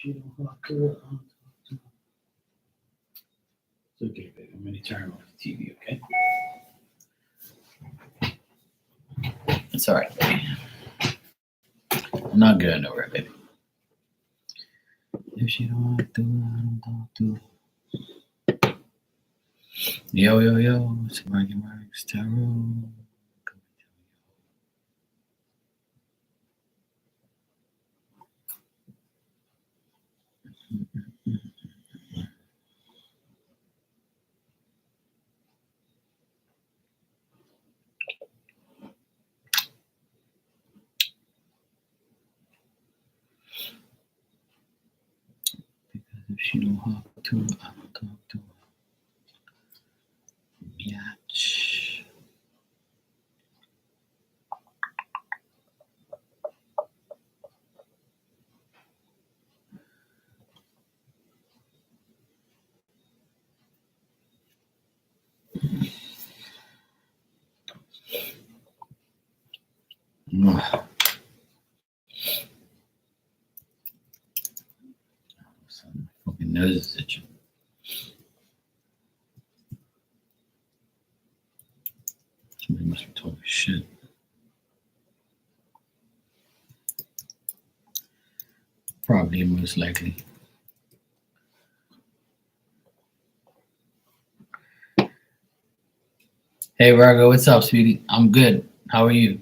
she don't talk to her, I'll talk to her. It's okay, baby. I'm gonna turn off the TV, okay? It's all right, baby. I'm not going nowhere, baby. If she don't talk to her, I don't talk to her. Yo, yo, yo, it's Marky Mark's Tarot. Because if she don't talk to her, I don't talk to her. Biatch. Ugh. My fucking nose is itching. Somebody must be talking shit. Probably, most likely. Hey, Virgo, what's up, sweetie? I'm good. How are you?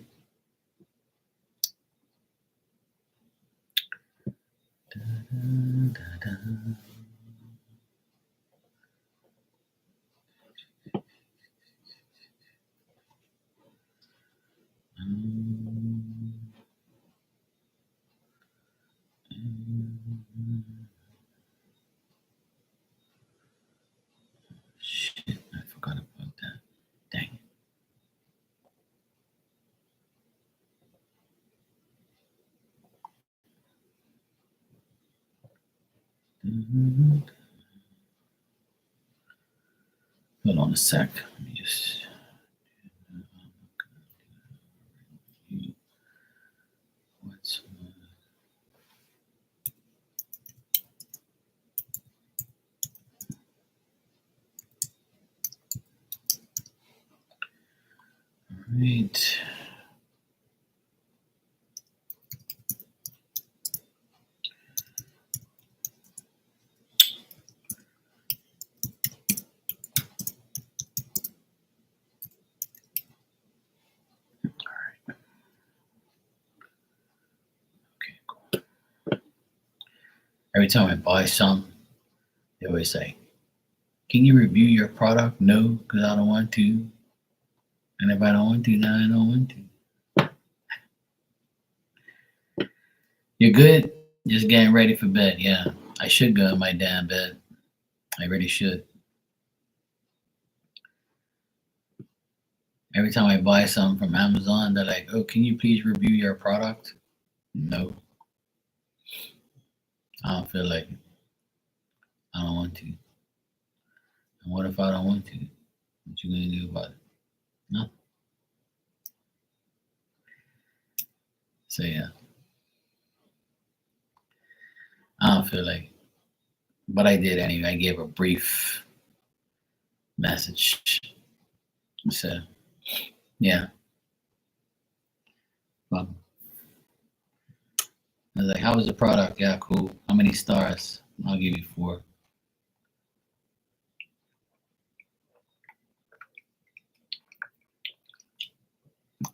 Shit, I forgot about that. Dang it. Hold on a sec. Let me just. What's right? Okay, cool. Every time I buy some, they always say, "Can you review your product?" No, because I don't want to. And if I don't want to, then I don't want to. You're good? Just getting ready for bed. Yeah, I should go in my damn bed. I really should. Every time I buy something from Amazon, they're like, "Oh, can you please review your product?" No, I don't feel like it. I don't want to. And what if I don't want to? What you gonna do about it? No. So yeah, I don't feel like it. But I did anyway. I gave a brief message. So yeah. Well, I was like, "How was the product?" "Yeah, cool." "How many stars?" "I'll give you 4."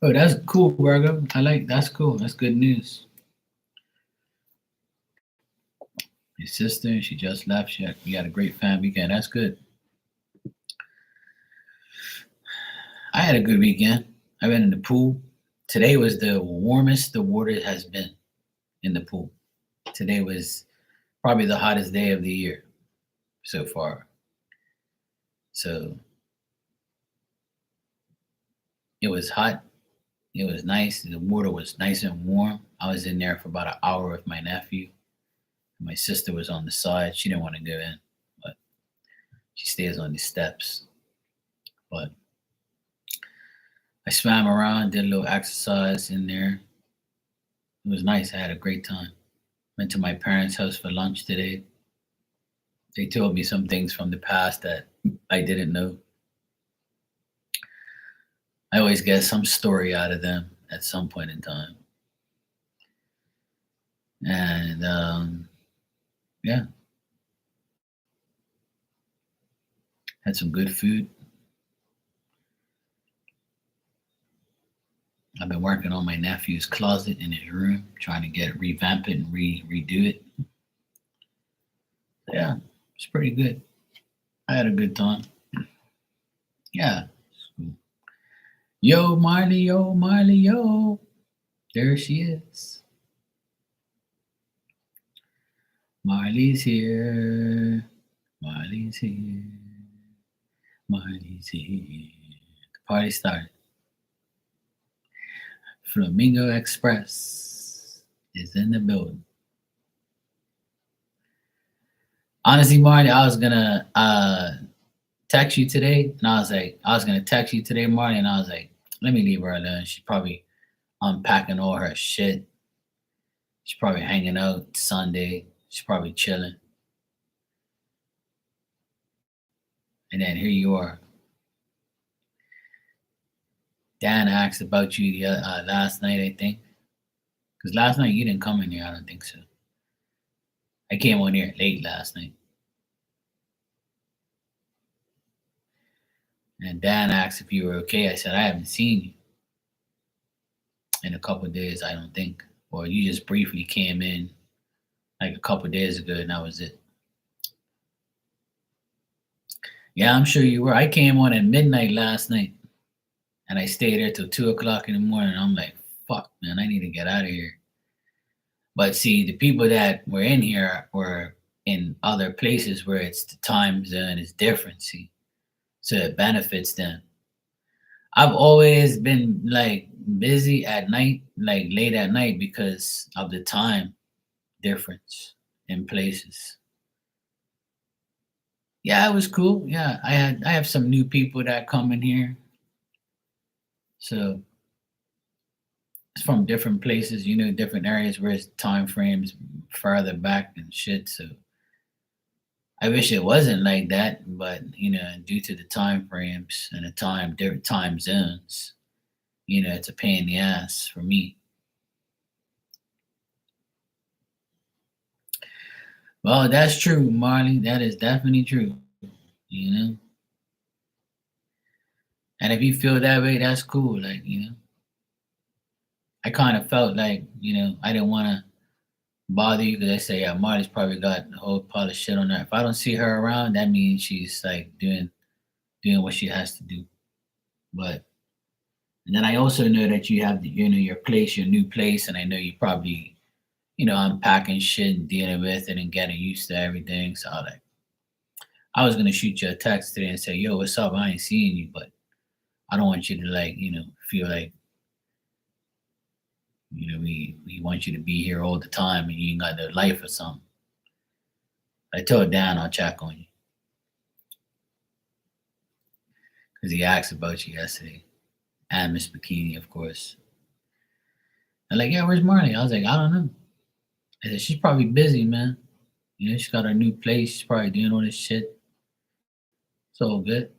Oh, that's cool, Virgo. That's cool. That's good news. Your sister, she just left. You got a great fan weekend. That's good. I had a good weekend. I went in the pool. Today was the warmest the water has been in the pool. Today was probably the hottest day of the year so far. So it was hot. It was nice. The water was nice and warm. I was in there for about an hour with my nephew. My sister was on the side. She didn't want to go in, but she stays on the steps. But I swam around, did a little exercise in there. It was nice. I had a great time. Went to my parents' house for lunch today. They told me some things from the past that I didn't know. I always get some story out of them at some point in time. And yeah, had some good food. I've been working on my nephew's closet in his room, trying to get it, revamp it, and redo it. Yeah, it's pretty good. I had a good time. Yeah. Yo, Marley, yo, Marley, yo. There she is. Marley's here. Marley's here. Marley's here. The party started. Flamingo Express is in the building. Honestly, Marley, I was gonna text you today, and I was gonna text you today, Marley, and I was like, let me leave her alone. She's probably unpacking all her shit. She's probably hanging out Sunday. She's probably chilling. And then here you are. Dan asked about you last night, I think. Because last night you didn't come in here, I don't think so. I came on here late last night. And Dan asked if you were okay. I said, I haven't seen you in a couple of days, I don't think. Or you just briefly came in like a couple of days ago, and that was it. Yeah, I'm sure you were. I came on at midnight last night, and I stayed there till 2 o'clock in the morning. I'm like, fuck, man, I need to get out of here. But see, the people that were in here were in other places where it's the time zone is different. See, so it benefits them. I've always been like busy at night, like late at night, because of the time difference in places. Yeah, it was cool. Yeah, I have some new people that come in here, so it's from different places, different areas where it's time frames farther back and shit. So I wish it wasn't like that, but due to the time frames and the different time zones, it's a pain in the ass for me. Well, that's true, Marley. That is definitely true. You know, and if you feel that way, that's cool. Like I kind of felt like I didn't want to bother you because I say, yeah, Marty's probably got a whole pile of shit on her. If I don't see her around, that means she's like doing what she has to do. But and then I also know that you have your place, your new place, and I know you probably unpacking shit and dealing with it and getting used to everything. So I was gonna shoot you a text today and say, yo, what's up? I ain't seeing you, but I don't want you to feel like we want you to be here all the time and you ain't got no life or something. I told Dan I'll check on you because he asked about you yesterday, and Miss Bikini, of course. I'm like, yeah, where's Marley? I was like, I don't know. I said, she's probably busy, man. She's got her new place. She's probably doing all this shit. It's all good.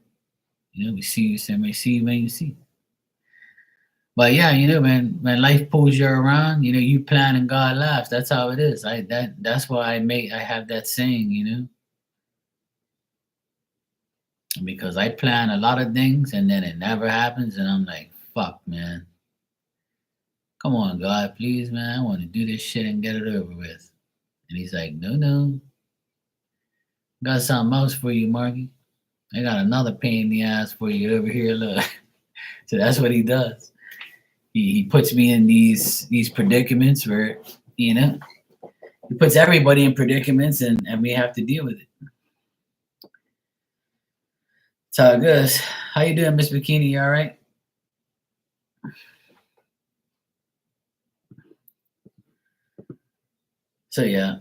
We see you, somebody see you when you see. But yeah, when life pulls you around, you plan and God laughs. That's how it is. That's why I have that saying, because I plan a lot of things and then it never happens, and I'm like, fuck, man. Come on, God, please, man. I want to do this shit and get it over with. And he's like, no. Got something else for you, Marky. I got another pain in the ass for you over here. Look. So that's what he does. He puts me in these predicaments where, he puts everybody in predicaments and we have to deal with it. That's how it goes. How you doing, Miss Bikini? You all right? So yeah,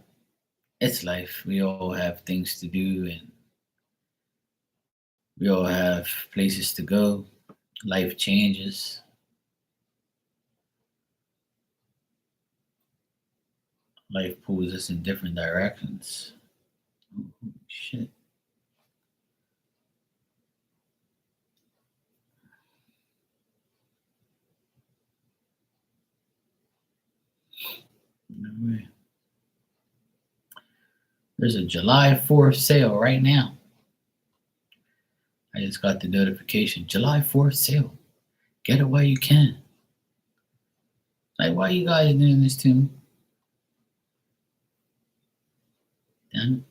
it's life. We all have things to do and we all have places to go. Life changes. Life pulls us in different directions. Oh, shit. No way. There's a July 4th sale right now. I just got the notification. July 4th sale. Get it while you can. Like, why you guys doing this to me? Damn it.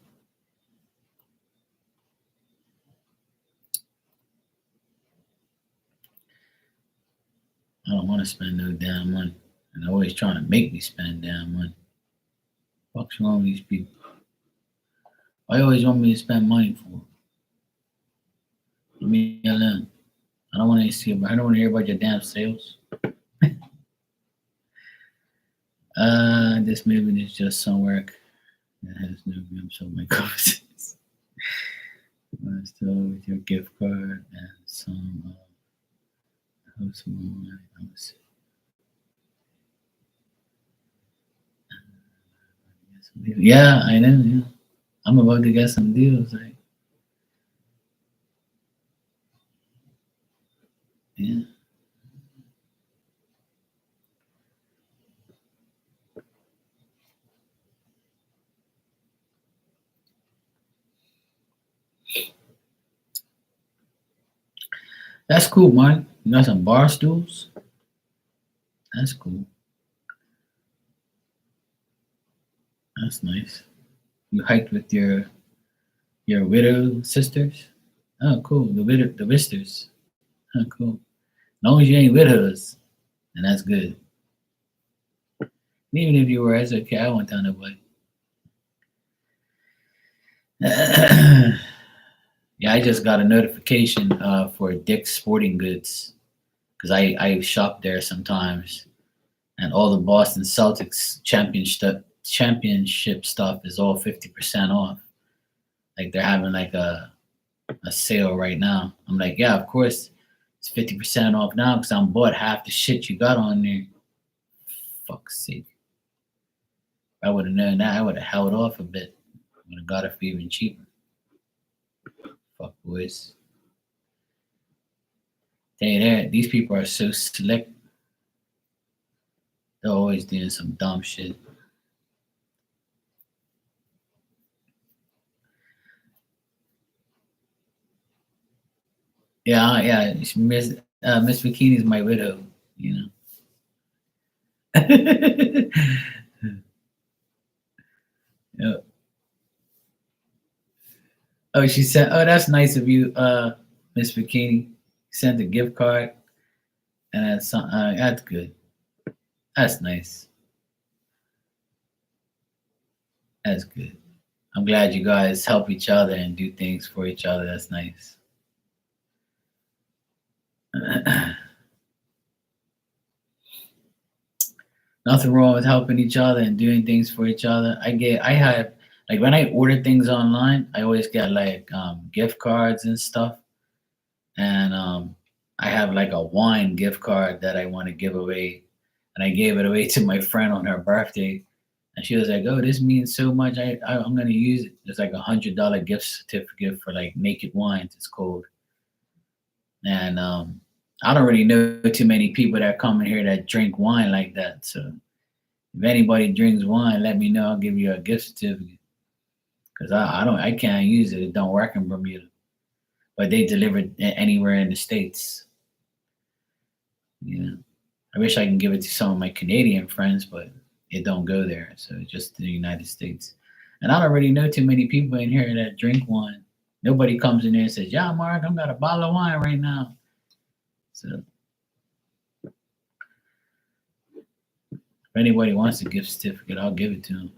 I don't want to spend no damn money. And they're always trying to make me spend damn money. What's wrong with these people? Why you always want me to spend money for? Leave me alone. I don't want to see. I don't want to hear about your damn sales. This movie is just some work that has no glimpse of my conversations. Still with your gift card and some host one. Yeah, I know. Yeah. I'm about to get some deals. Like, yeah. That's cool, Mike. You got some bar stools? That's cool. That's nice. You hiked with your widow sisters? Oh, cool. The Wisters. Oh, cool. As long as you ain't widows, and that's good. Even if you were, it's okay. I won't tell nobody. Yeah, I just got a notification for Dick's Sporting Goods because I shop there sometimes, and all the Boston Celtics championship stuff is all 50% off. Like they're having like a sale right now. I'm like, yeah, of course it's 50% off now because I'm bought half the shit you got on there. Fuck's sake. If I would have known that, I would have held off a bit. Would have got it for even cheaper. Fuck boys. These people are so slick. They're always doing some dumb shit. Yeah. Miss Bikini's my widow. You know. Yeah. Oh, she said, "Oh, that's nice of you, Miss Bikini. Sent a gift card, and that's good. That's nice. That's good. I'm glad you guys help each other and do things for each other. That's nice. Nothing wrong with helping each other and doing things for each other. I have like when I order things online, I always get like gift cards and stuff, and I have like a wine gift card that I want to give away, and I gave it away to my friend on her birthday, and she was like, "Oh, this means so much. I'm gonna use it." It's like $100 gift certificate for like Naked Wines. It's called, and I don't really know too many people that come in here that drink wine like that. So if anybody drinks wine, let me know. I'll give you a gift certificate because I can't use it. It don't work in Bermuda, but they deliver it anywhere in the states. You know, I wish I can give it to some of my Canadian friends, but it don't go there. So it's just the United States. And I don't really know too many people in here that drink wine. Nobody comes in there and says, "Yeah, Mark, I've got a bottle of wine right now." So if anybody wants a gift certificate, I'll give it to them.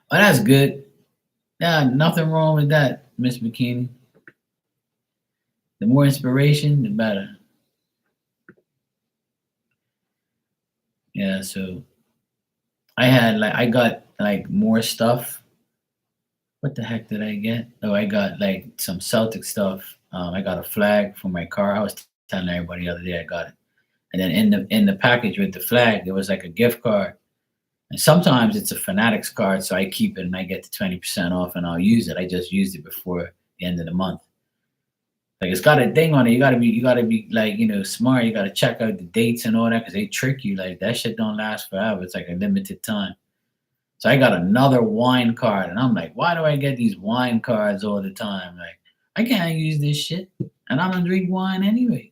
Oh, that's good. Yeah, nothing wrong with that, Miss Bikini. The more inspiration, the better. Yeah, so I got like more stuff. What the heck did I get? Oh, I got like some Celtic stuff. I got a flag for my car. I was telling everybody the other day I got it. And then in the package with the flag, there was like a gift card. And sometimes it's a Fanatics card, so I keep it and I get the 20% off and I'll use it. I just used it before the end of the month. Like it's got a thing on it. You gotta be like, smart. You gotta check out the dates and all that because they trick you. Like that shit don't last forever. It's like a limited time. So I got another wine card, and I'm like, why do I get these wine cards all the time? Like I can't use this shit, and I don't drink wine anyway.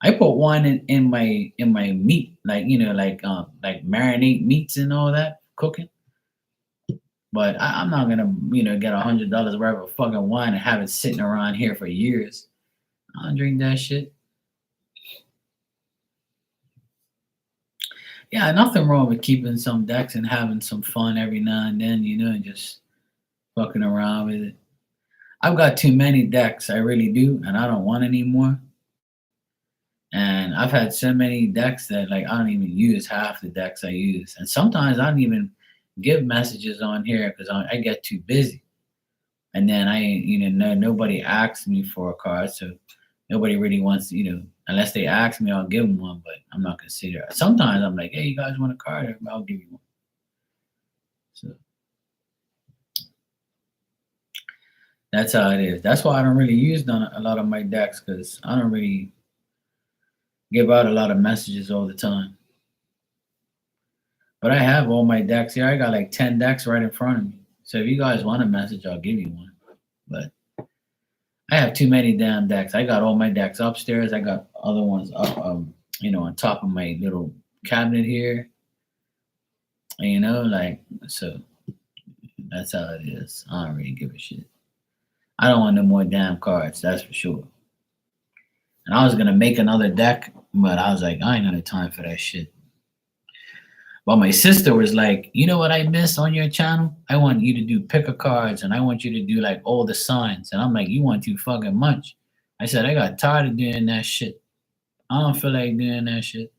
I put wine in my meat, like like marinate meats and all that cooking. But I'm not gonna get $100 worth of fucking wine and have it sitting around here for years. I don't drink that shit. Yeah, nothing wrong with keeping some decks and having some fun every now and then, and just fucking around with it. I've got too many decks, I really do, and I don't want any more. And I've had so many decks that like I don't even use half the decks I use. And sometimes I don't even give messages on here because I get too busy. And then no, nobody asks me for a card, so nobody really wants, unless they ask me, I'll give them one, but I'm not considered. Sometimes I'm like, hey, you guys want a card? I'll give you one. So that's how it is. That's why I don't really use a lot of my decks because I don't really give out a lot of messages all the time. But I have all my decks here. I got like 10 decks right in front of me. So if you guys want a message, I'll give you one. But I have too many damn decks. I got all my decks upstairs. I got other ones up, on top of my little cabinet here. Like so. That's how it is. I don't really give a shit. I don't want no more damn cards. That's for sure. And I was gonna make another deck, but I was like, I ain't got no time for that shit. But my sister was like, you know what I miss on your channel? I want you to do picker cards and I want you to do like all the signs. And I'm like, you want too fucking much. I said, I got tired of doing that shit. I don't feel like doing that shit.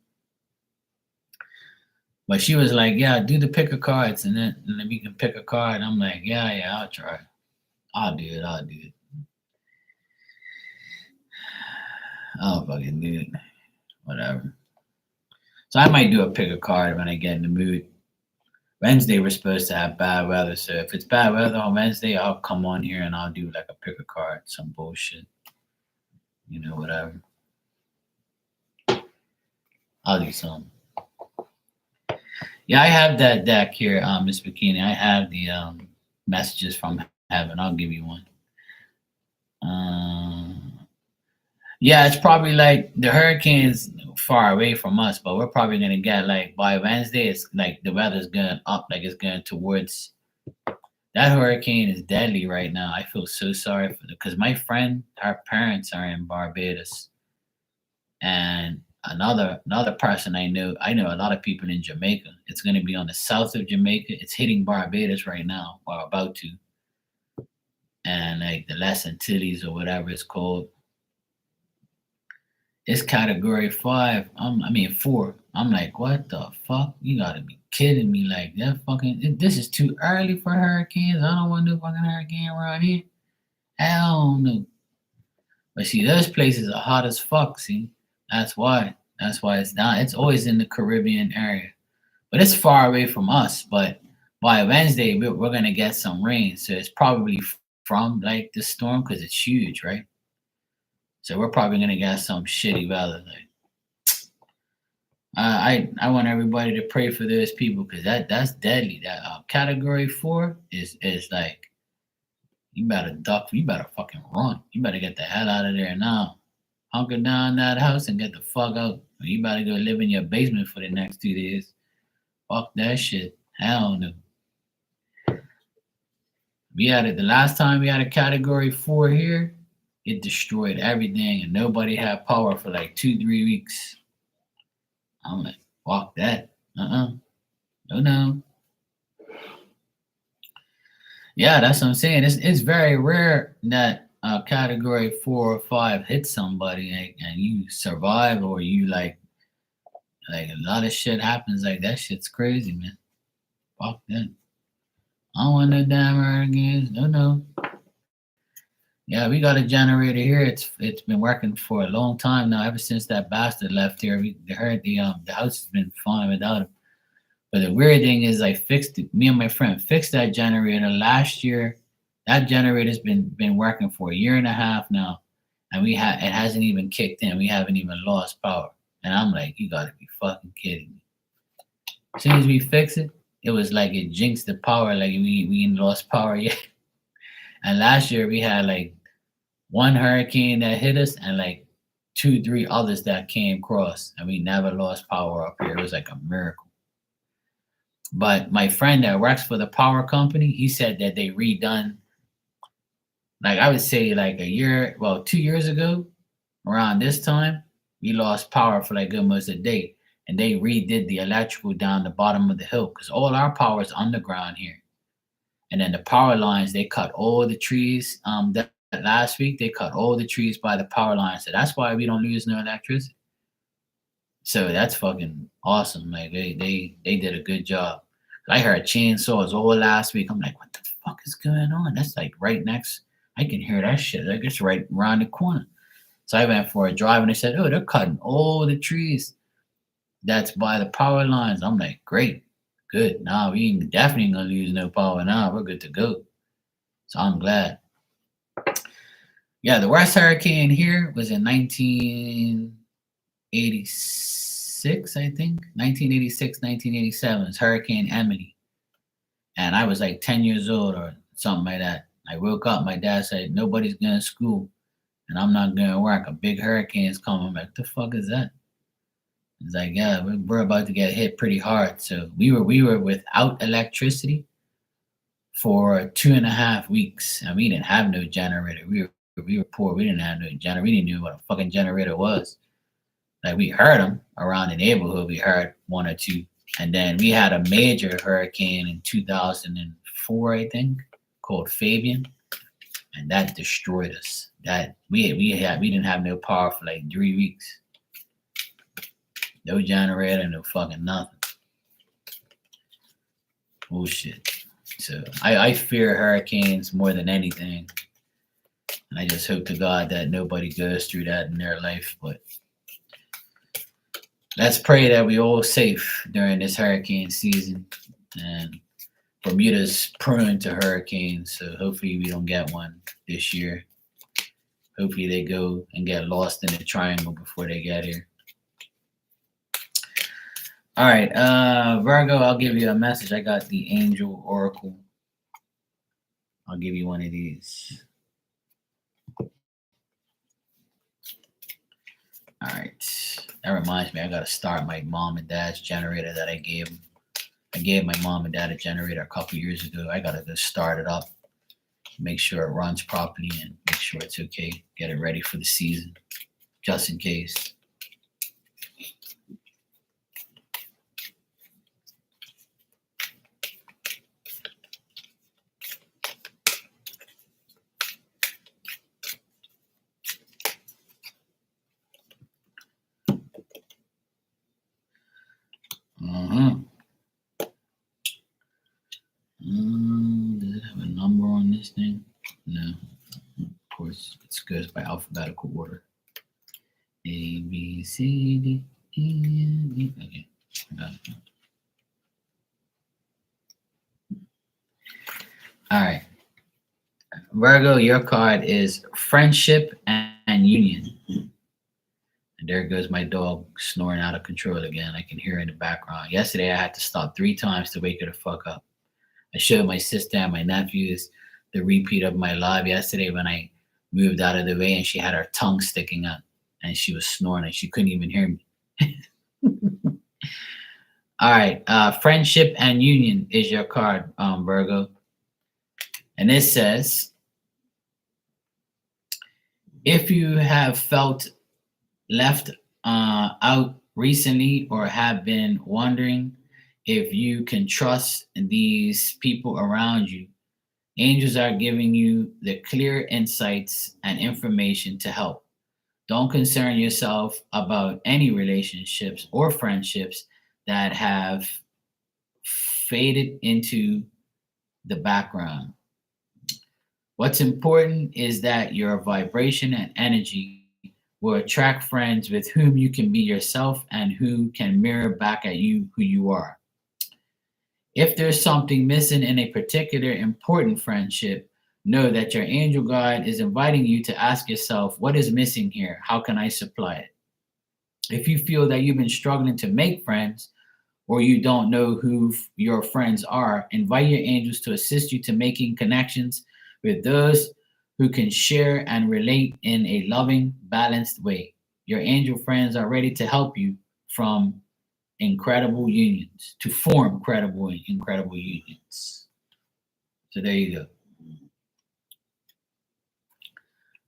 But she was like, yeah, do the picker cards and then we can pick a card. I'm like, yeah, I'll try. I'll do it. I'll fucking do it. Whatever. So I might do a pick a card when I get in the mood. Wednesday we're supposed to have bad weather, so if it's bad weather on Wednesday, I'll come on here and I'll do like a pick a card, some bullshit. Whatever. I'll do something. Yeah, I have that deck here, Miss Bikini. I have the messages from heaven. I'll give you one. Yeah, it's probably like the hurricane's far away from us, but we're probably gonna get like by Wednesday. It's like the weather's going up, like it's going towards. That hurricane is deadly right now. I feel so sorry for because my friend, her parents are in Barbados, and another person I know a lot of people in Jamaica. It's gonna be on the south of Jamaica. It's hitting Barbados right now, or about to, and like the Les Antilles or whatever it's called. It's category 5. I mean 4. I'm like, what the fuck? You gotta be kidding me! Like that fucking. This is too early for hurricanes. I don't want no fucking hurricane around here. Hell no. But see, those places are hot as fuck. See, that's why. That's why it's down. It's always in the Caribbean area, but it's far away from us. But by Wednesday, we're gonna get some rain, so it's probably from like the storm because it's huge, right? So we're probably gonna get some shitty weather. Like, I want everybody to pray for those people because that's deadly. That category 4 is like you better duck. You better fucking run. You better get the hell out of there now. Hunker down that house and get the fuck out. Or you better go live in your basement for the next 2 days. Fuck that shit. Hell no. We had it the last time we had a category 4 here. It destroyed everything and nobody had power for like 2-3 weeks. I'm like, fuck that. No. Yeah, that's what I'm saying. It's very rare that category 4 or 5 hits somebody and you survive or you like a lot of shit happens like that. Shit's crazy, man. Fuck that. I don't want no damn hurricanes. No. Yeah, we got a generator here. It's been working for a long time now. Ever since that bastard left here, the house has been fine without him. But the weird thing is, I fixed it. Me and my friend fixed that generator last year. That generator's been working for a year and a half now, and it hasn't even kicked in. We haven't even lost power. And I'm like, you gotta be fucking kidding me. As soon as we fix it, it was like it jinxed the power, like we ain't lost power yet. And last year we had like one hurricane that hit us and like two, three others that came across, and we never lost power up here. It was like a miracle. But my friend that works for the power company, he said that they redone, like I would say like 2 years ago, around this time, we lost power for like almost a day. And they redid the electrical down the bottom of the hill because all our power is underground here. And then the power lines, they cut all the trees. That last week they cut all the trees by the power lines. So that's why we don't lose no electricity. So that's fucking awesome. Like they did a good job. I heard chainsaws all last week. I'm like, what the fuck is going on? That's like right next. I can hear that shit. Like it's right around the corner. So I went for a drive and they said, oh, they're cutting all the trees that's by the power lines. I'm like, great, good. Nah, we ain't definitely gonna lose no power now. We're good to go. So I'm glad. Yeah, the worst hurricane here was in 1986, I think. 1986, 1987. It's Hurricane Emily. And I was like 10 years old or something like that. I woke up, my dad said, nobody's going to school and I'm not going to work. A big hurricane's coming. I'm like, what the fuck is that? It's like, yeah, we're about to get hit pretty hard. So we were without electricity for 2.5 weeks, and we didn't have no generator. We were poor. We didn't have no generator. We didn't know what a fucking generator was. Like we heard them around the neighborhood. We heard one or two, and then we had a major hurricane in 2004, I think, called Fabian, and that destroyed us. That we didn't have no power for like 3 weeks. No generator, no fucking nothing. Bullshit. So I fear hurricanes more than anything. And I just hope to God that nobody goes through that in their life. But let's pray that we all safe during this hurricane season. And Bermuda's prone to hurricanes, so hopefully we don't get one this year. Hopefully they go and get lost in the triangle before they get here. All right, Virgo, I'll give you a message. I got the Angel Oracle. I'll give you one of these. All right, that reminds me, I got to start my mom and dad's generator that I gave them. I gave my mom and dad a generator a couple years ago. I got to go start it up, make sure it runs properly, and make sure it's okay. Get it ready for the season, just in case. Does it have a number on this thing? No. Of course, it goes by alphabetical order. A, B, C, D, E, F, G. Okay, I got it. All right. Virgo, your card is Friendship and Union. And there goes my dog snoring out of control again. I can hear her in the background. Yesterday, I had to stop 3 times to wake her the fuck up. I showed my sister and my nephews the repeat of my live yesterday when I moved out of the way and she had her tongue sticking up and she was snoring and she couldn't even hear me. All right. Friendship and Union is your card, Virgo. And it says, if you have felt left out recently or have been wondering if you can trust these people around you, angels are giving you the clear insights and information to help. Don't concern yourself about any relationships or friendships that have faded into the background. What's important is that your vibration and energy will attract friends with whom you can be yourself and who can mirror back at you who you are. If there's something missing in a particular important friendship, know that your angel guide is inviting you to ask yourself, what is missing here? How can I supply it? If you feel that you've been struggling to make friends or you don't know who your friends are, invite your angels to assist you to making connections with those who can share and relate in a loving, balanced way. Your angel friends are ready to help you from incredible unions, to form incredible unions. So there you go.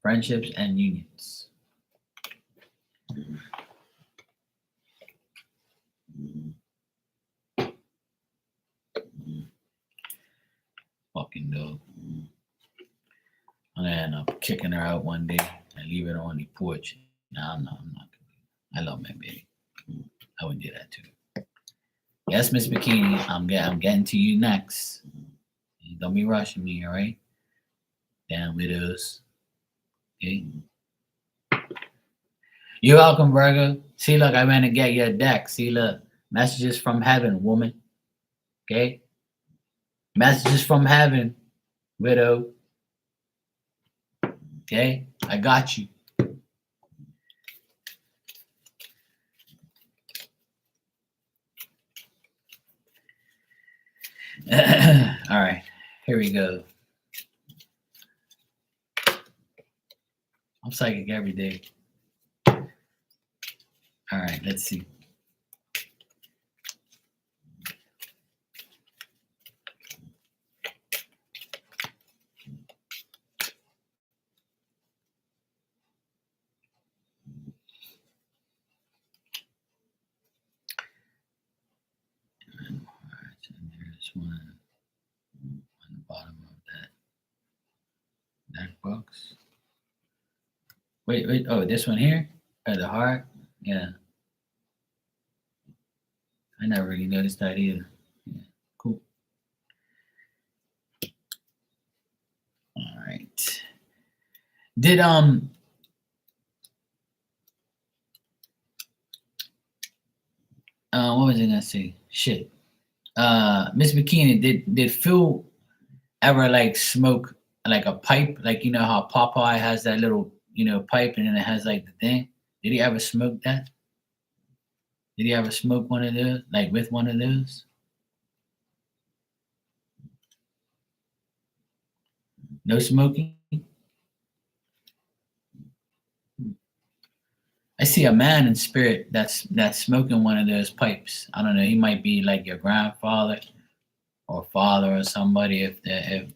Friendships and unions. Fucking dog. I'm gonna end up kicking her out one day and leave it on the porch. No, I'm not. I love my baby. I would do that too. Yes, Miss Bikini, I'm getting to you next. Don't be rushing me, all right? Damn widows. Okay. You're welcome, Virgo. See, look, I went to get your deck. See, look, messages from heaven, woman. Okay. Messages from heaven, widow. Okay, I got you. All right, here we go. I'm psychic every day. All right, let's see. There's one on the bottom of that box. Wait. Oh, this one here? The heart? Yeah. I never really noticed that either. Yeah, cool. All right. Did what was I gonna say? Shit. Miss Bikini, did Phil ever like smoke like a pipe? Like you know how Popeye has that little, pipe and then it has like the thing? Did he ever smoke that? Did he ever smoke one of those? Like with one of those? No smoking? I see a man in spirit that's smoking one of those pipes. I don't know. He might be like your grandfather or father or somebody if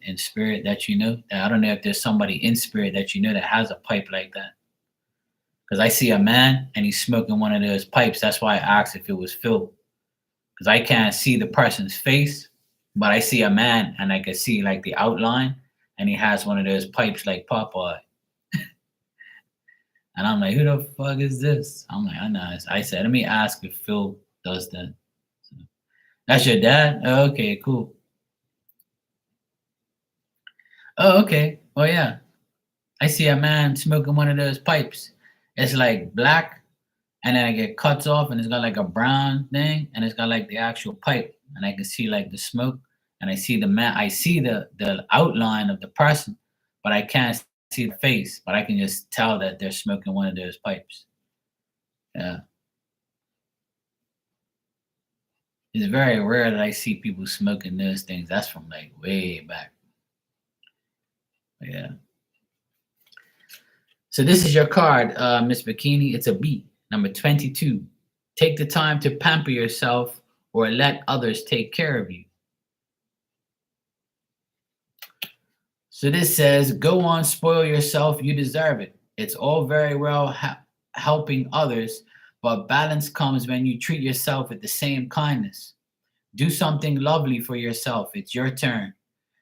in spirit that you know. I don't know if there's somebody in spirit that you know that has a pipe like that. Because I see a man and he's smoking one of those pipes. That's why I asked if it was Phil. Because I can't see the person's face, but I see a man and I can see like the outline, and he has one of those pipes like Popeye. And I'm like, who the fuck is this? I'm like, I know. I said, let me ask if Phil does that. So, that's your dad? Oh, okay, cool. Oh, okay. Oh, yeah. I see a man smoking one of those pipes. It's like black, and then it cuts off, and it's got like a brown thing, and it's got like the actual pipe, and I can see like the smoke, and I see the man. I see the outline of the person, but I can't see the face. But I can just tell that they're smoking one of those pipes. Yeah. It's very rare that I see people smoking those things. That's from like way back. But yeah. So this is your card, Miss Bikini. It's a B, number 22. Take the time to pamper yourself or let others take care of you. So this says, go on, spoil yourself. You deserve it. It's all very well helping others, but balance comes when you treat yourself with the same kindness. Do something lovely for yourself. It's your turn.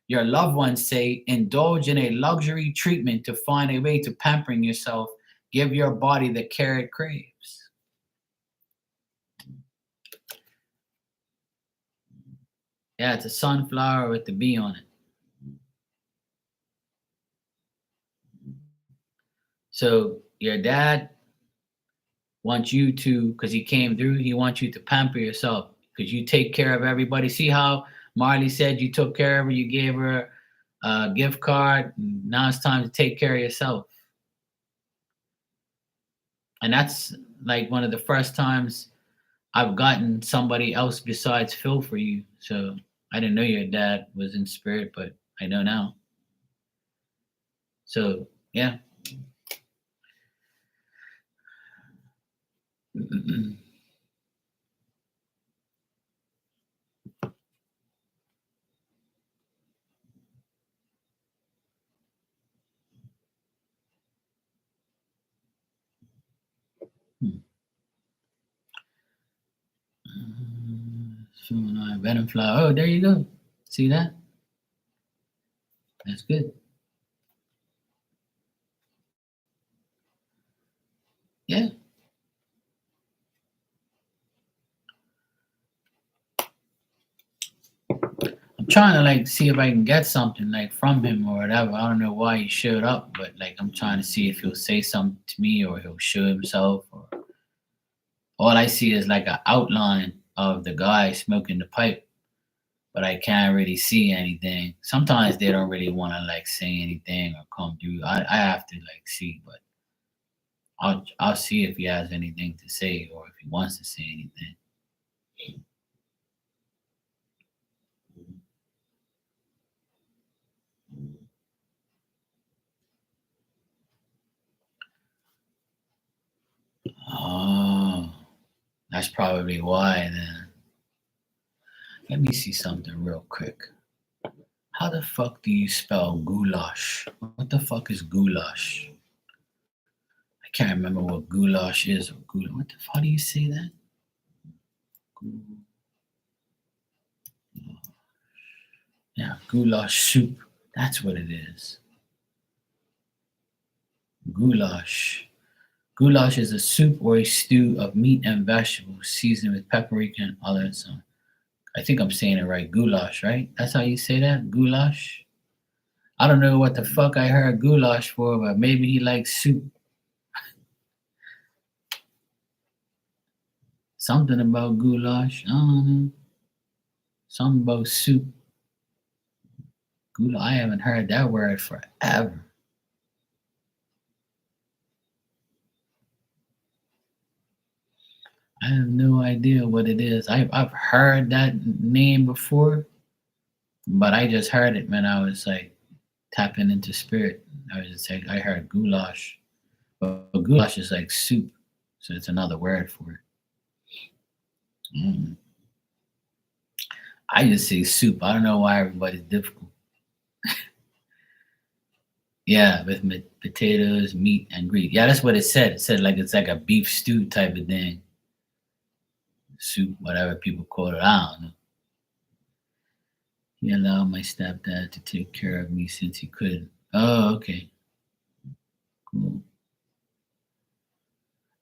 Your loved ones say, indulge in a luxury treatment to find a way to pampering yourself. Give your body the care it craves. Yeah, it's a sunflower with the bee on it. So your dad wants you to, because he came through, he wants you to pamper yourself because you take care of everybody. See how Marley said you took care of her, you gave her a gift card. Now it's time to take care of yourself. And that's like one of the first times I've gotten somebody else besides Phil for you. So I didn't know your dad was in spirit, but I know now. So yeah. Venom fly. Oh, there you go. See that? That's good. Yeah. I'm trying to like see if I can get something like from him or whatever. I don't know why he showed up, but like I'm trying to see if he'll say something to me or he'll show himself. Or all I see is like an outline of the guy smoking the pipe, but I can't really see anything. Sometimes they don't really want to like say anything or come through. I have to like see, but I'll see if he has anything to say or if he wants to say anything. Oh, that's probably why then. Let me see something real quick. How the fuck do you spell goulash? What the fuck is goulash? I can't remember what goulash is or goulash. What the fuck do you say that? Yeah, goulash soup. That's what it is. Goulash. Goulash is a soup or a stew of meat and vegetables seasoned with paprika and others. I think I'm saying it right. Goulash, right? That's how you say that? Goulash? I don't know what the fuck I heard goulash for, but maybe he likes soup. Something about goulash. I don't know. Something about soup. Goulash. I haven't heard that word forever. I have no idea what it is. I've heard that name before, but I just heard it when I was like tapping into spirit. I was just like, I heard goulash. But goulash is like soup. So it's another word for it. Mm. I just say soup. I don't know why everybody's difficult. Yeah, with potatoes, meat, and grease. Yeah, that's what it said. It said like it's like a beef stew type of thing. Soup, whatever people call it. I don't know. He allowed my stepdad to take care of me since he couldn't. Oh, okay. Cool.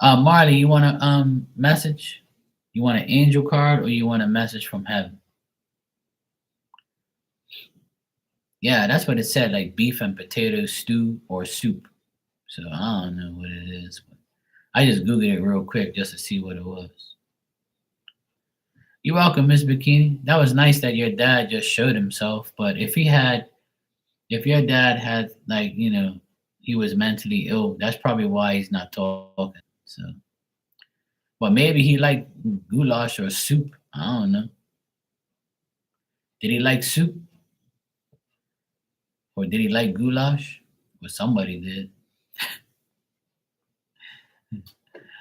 Marley, you want a message? You want an angel card or you want a message from heaven? Yeah, that's what it said, like beef and potato stew or soup. So I don't know what it is, but I just googled it real quick just to see what it was. You're welcome, Miss Bikini. That was nice that your dad just showed himself. But if your dad had like he was mentally ill, that's probably why he's not talking. So, but maybe he liked goulash or soup. I don't know. Did he like soup or did he like goulash? Or somebody did.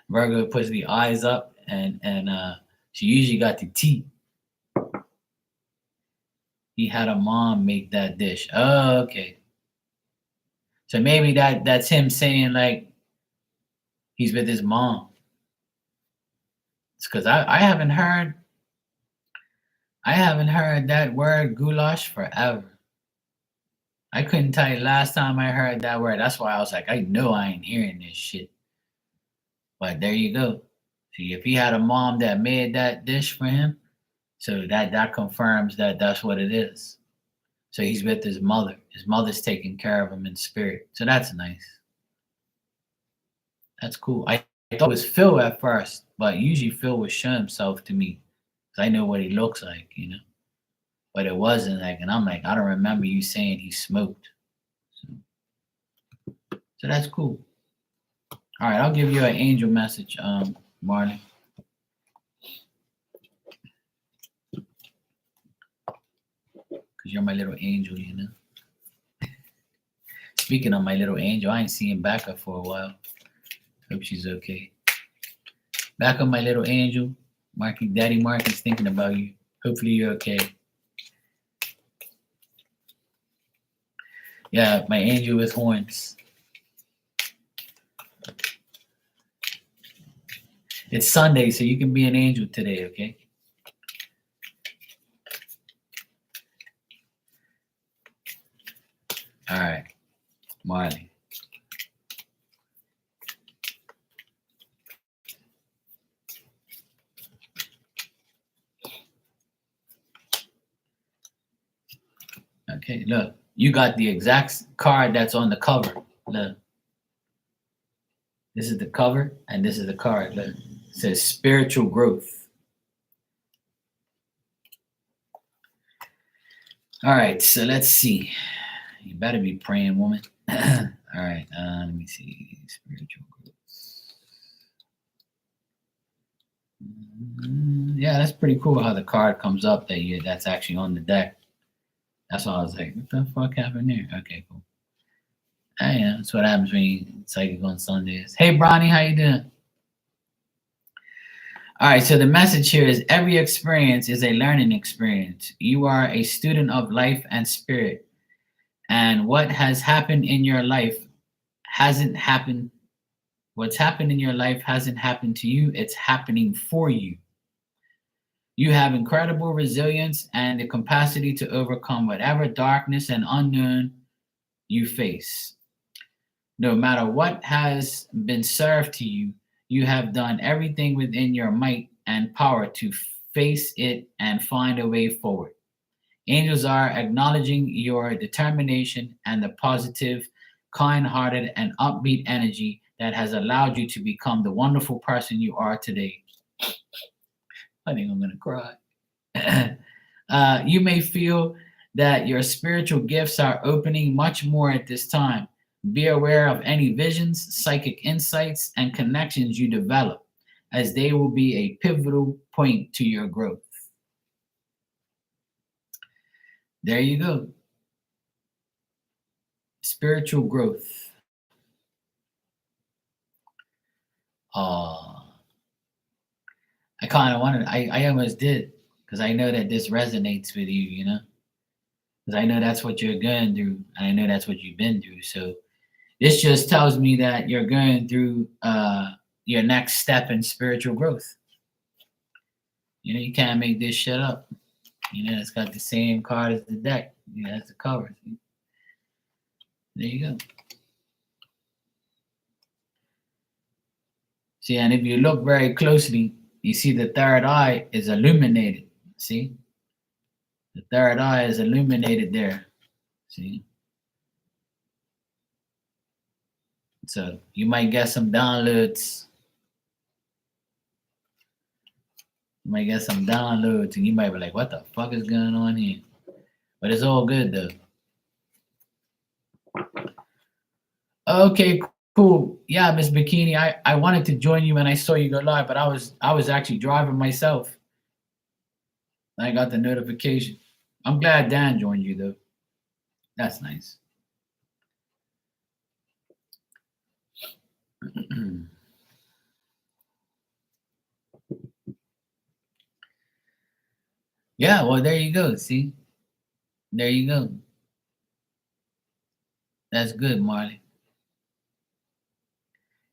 Virgo puts the eyes up, and she usually got the teeth. He had a mom make that dish. Oh, okay. So maybe that's him saying like he's with his mom. It's because I haven't heard that word goulash forever. I couldn't tell you last time I heard that word. That's why I was like, I know I ain't hearing this shit. But there you go. See, if he had a mom that made that dish for him, so that confirms that that's what it is. So he's with his mother. His mother's taking care of him in spirit. So that's nice. That's cool. I thought it was Phil at first, but usually Phil would show himself to me because I know what he looks like. but it wasn't like, and I'm like, I don't remember you saying he smoked. So that's cool. All right, I'll give you an angel message, Marley, because you're my little angel, you know. Speaking of my little angel, I ain't seen Becca for a while. Hope she's okay. Becca, my little angel, Marky, Daddy Mark is thinking about you. Hopefully you're okay. Yeah, my angel with horns. It's Sunday, so you can be an angel today, okay? All right, Marley. Okay, look, you got the exact card that's on the cover. Look, this is the cover, and this is the card. Look, it says spiritual growth. All right, so let's see. You better be praying, woman. All right, let me see. Spiritual growth. Yeah, that's pretty cool how the card comes up that's actually on the deck. That's why I was like, what the fuck happened there? Okay, cool. Yeah, that's what happens when you psychic on Sundays. Hey, Bronny, how you doing? All right, so the message here is every experience is a learning experience. You are a student of life and spirit. And what has happened in your life hasn't happened. What's happened in your life hasn't happened to you, it's happening for you. You have incredible resilience and the capacity to overcome whatever darkness and unknown you face. No matter what has been served to you, you have done everything within your might and power to face it and find a way forward. Angels are acknowledging your determination and the positive, kind hearted, and upbeat energy that has allowed you to become the wonderful person you are today. I think I'm going to cry. You may feel that your spiritual gifts are opening much more at this time. Be aware of any visions, psychic insights, and connections you develop, as they will be a pivotal point to your growth. There you go. Spiritual growth. I kind of wanted, I almost did, because I know that this resonates with you, you know? Because I know that's what you're going through, and I know that's what you've been through. So this just tells me that you're going through your next step in spiritual growth. You know, you can't make this shit up. You know, it's got the same card as the deck. You know, that's the cover. There you go. See, and if you look very closely, you see the third eye is illuminated. See? The third eye is illuminated there. See? So you might get some downloads. You might get some downloads and you might be like, what the fuck is going on here? But it's all good though. Okay, cool. Yeah, Miss Bikini. I wanted to join you when I saw you go live, but I was actually driving myself. I got the notification. I'm glad Dan joined you though. That's nice. Yeah, well there you go. See? There you go. That's good, Marley.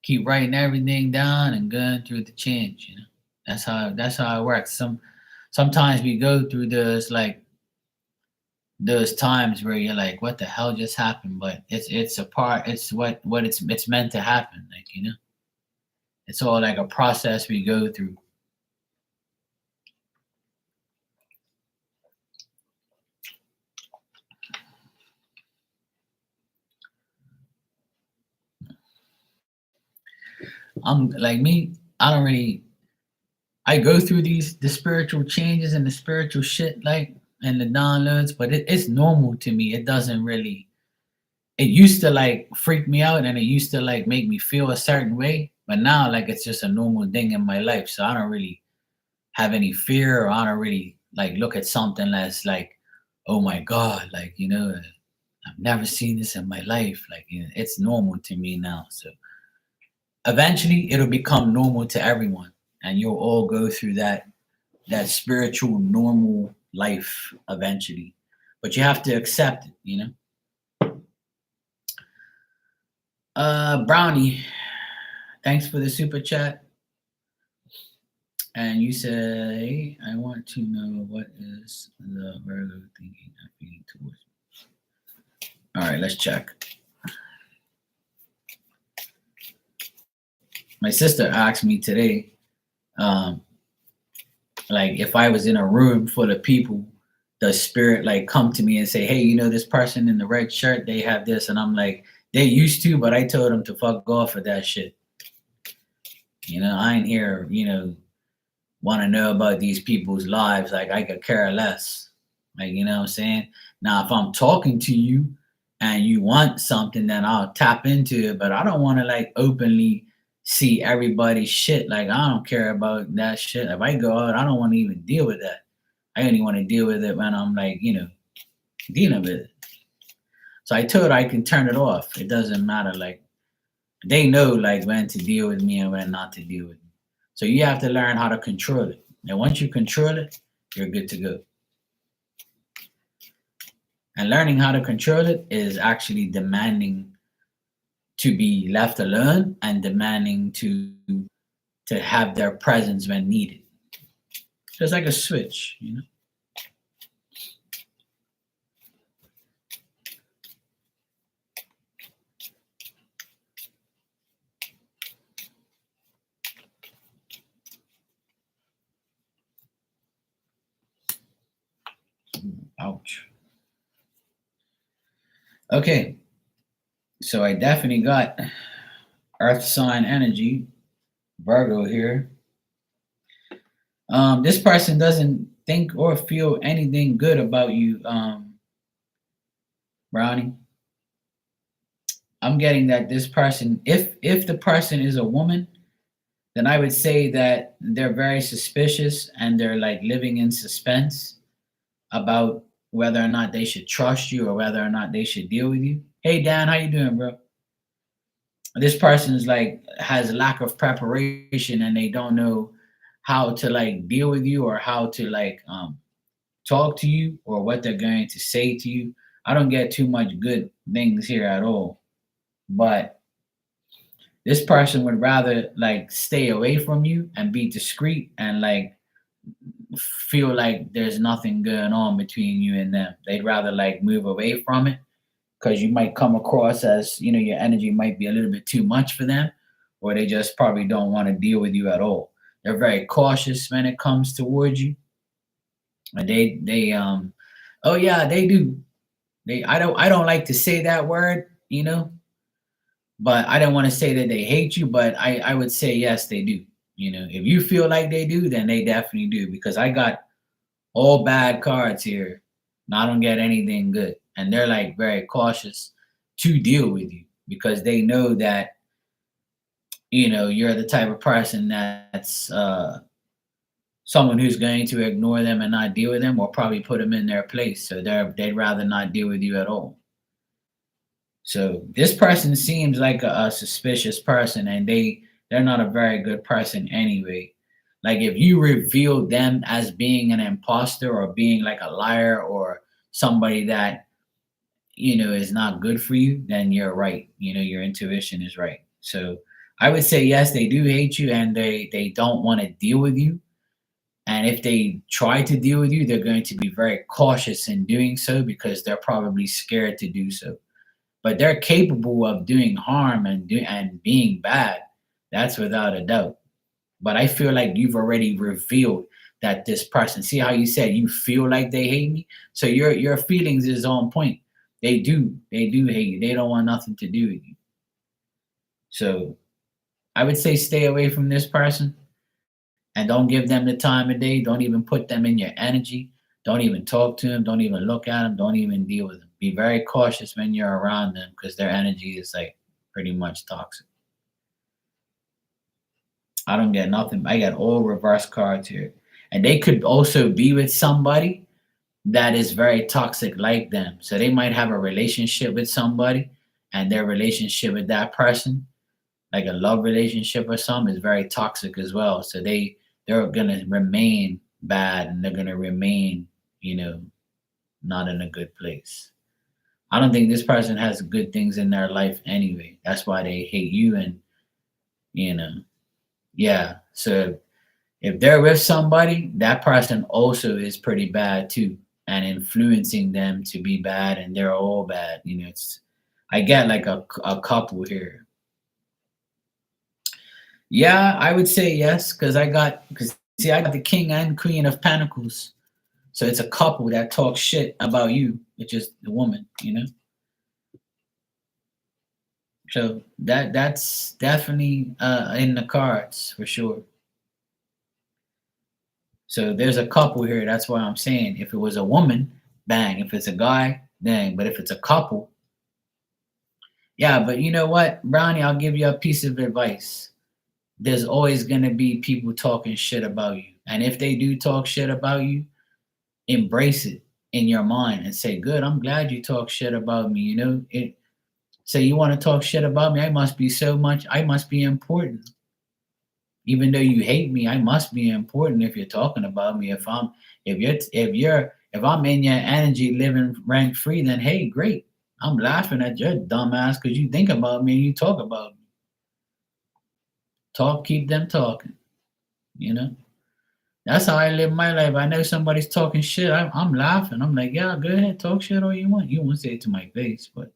Keep writing everything down and going through the change, you know. That's how it works. Sometimes we go through those times where you're like, what the hell just happened? But it's a part, it's what it's meant to happen, like, you know. It's all like a process we go through. I'm like me, I don't really I go through the spiritual changes and the spiritual shit like and the downloads, but it's normal to me. It doesn't really. It used to like freak me out, and it used to like make me feel a certain way. But now, like it's just a normal thing in my life, so I don't really have any fear, or I don't really like look at something that's like, oh my god, like I've never seen this in my life. Like it's normal to me now. So eventually, it'll become normal to everyone, and you'll all go through that spiritual normal life eventually. But you have to accept it. Brownie, thanks for the super chat. And you say, I want to know what is the Virgo thinking and feeling towards me. All right, let's check. My sister asked me today, like if I was in a room full of people, does spirit like come to me and say, hey, this person in the red shirt, they have this, and I'm like, they used to, but I told them to fuck off with that shit. I ain't here, want to know about these people's lives. Like I could care less. Like, what I'm saying? Now, if I'm talking to you and you want something, then I'll tap into it, but I don't want to like openly see everybody's shit. Like I don't care about that shit. If I go out, I don't want to even deal with that. I only want to deal with it when I'm like, dealing with it. So I told her I can turn it off. It doesn't matter. Like they know like when to deal with me and when not to deal with me. So you have to learn how to control it. And once you control it, you're good to go. And learning how to control it is actually demanding to be left alone and demanding to have their presence when needed. So it's like a switch. Ouch. Okay. So I definitely got Earth sign energy, Virgo here. This person doesn't think or feel anything good about you, Brownie. I'm getting that this person, if the person is a woman, then I would say that they're very suspicious and they're like living in suspense about whether or not they should trust you or whether or not they should deal with you. Hey Dan, how you doing, bro? This person is like has lack of preparation and they don't know how to like deal with you or how to like talk to you or what they're going to say to you. I don't get too much good things here at all. But this person would rather like stay away from you and be discreet and like feel like there's nothing going on between you and them. They'd rather like move away from it because you might come across as, your energy might be a little bit too much for them, or they just probably don't want to deal with you at all. They're very cautious when it comes towards you. And they oh yeah, they do. I don't like to say that word, but I don't want to say that they hate you, but I would say yes, they do. If you feel like they do, then they definitely do because I got all bad cards here. And I don't get anything good. And they're like very cautious to deal with you because they know that, you're the type of person that's someone who's going to ignore them and not deal with them or probably put them in their place. So they'd rather not deal with you at all. So this person seems like a suspicious person and they're not a very good person anyway. Like if you reveal them as being an imposter or being like a liar or somebody that is not good for you, then you're right. Your intuition is right. So I would say yes, they do hate you and they don't want to deal with you. And if they try to deal with you, they're going to be very cautious in doing so because they're probably scared to do so. But they're capable of doing harm and being bad. That's without a doubt. But I feel like you've already revealed that this person. See how you said you feel like they hate me? So your feelings is on point. They do hate you. They don't want nothing to do with you. So I would say stay away from this person and don't give them the time of day. Don't even put them in your energy. Don't even talk to them. Don't even look at them. Don't even deal with them. Be very cautious when you're around them because their energy is like pretty much toxic. I don't get nothing. I got all reverse cards here. And they could also be with somebody that is very toxic like them. So they might have a relationship with somebody and their relationship with that person, like a love relationship or something, is very toxic as well. So they're gonna remain bad and they're gonna remain, you know, not in a good place. I don't think this person has good things in their life anyway. That's why they hate you and you know, yeah. So if they're with somebody, that person also is pretty bad too, and influencing them to be bad, and they're all bad. It's I get like a couple here. Yeah, I would say yes, because see, I got the king and queen of pentacles, so it's a couple that talks shit about you, which is the woman. So that's definitely in the cards for sure. So there's a couple here. That's why I'm saying if it was a woman, bang. If it's a guy, dang. But if it's a couple, yeah. But you know what, Brownie? I'll give you a piece of advice. There's always gonna be people talking shit about you, and if they do talk shit about you, embrace it in your mind and say, "Good. I'm glad you talk shit about me." Say you want to talk shit about me. I must be so much. I must be important. Even though you hate me, I must be important if you're talking about me. If I'm in your energy living rent free, then hey, great. I'm laughing at your dumbass because you think about me and you talk about me. Talk, keep them talking. You know, that's how I live my life. I know somebody's talking shit. I'm laughing. I'm like, yeah, go ahead, talk shit all you want. You won't say it to my face, but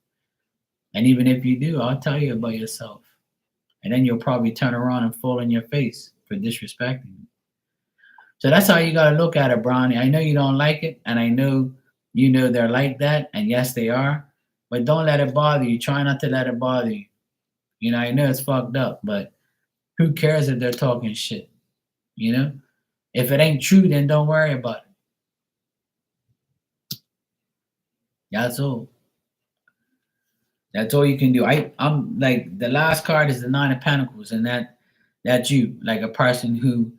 and even if you do, I'll tell you about yourself, and then you'll probably turn around and fall in your face for disrespecting me. So that's how you gotta look at it, Brownie. I know you don't like it, and I know you know they're like that, and yes, they are. But don't let it bother you. Try not to let it bother you. I know it's fucked up, but who cares if they're talking shit? You know, if it ain't true, then don't worry about it. That's all. That's all you can do. I'm like the last card is the Nine of Pentacles, and that's you, like a person who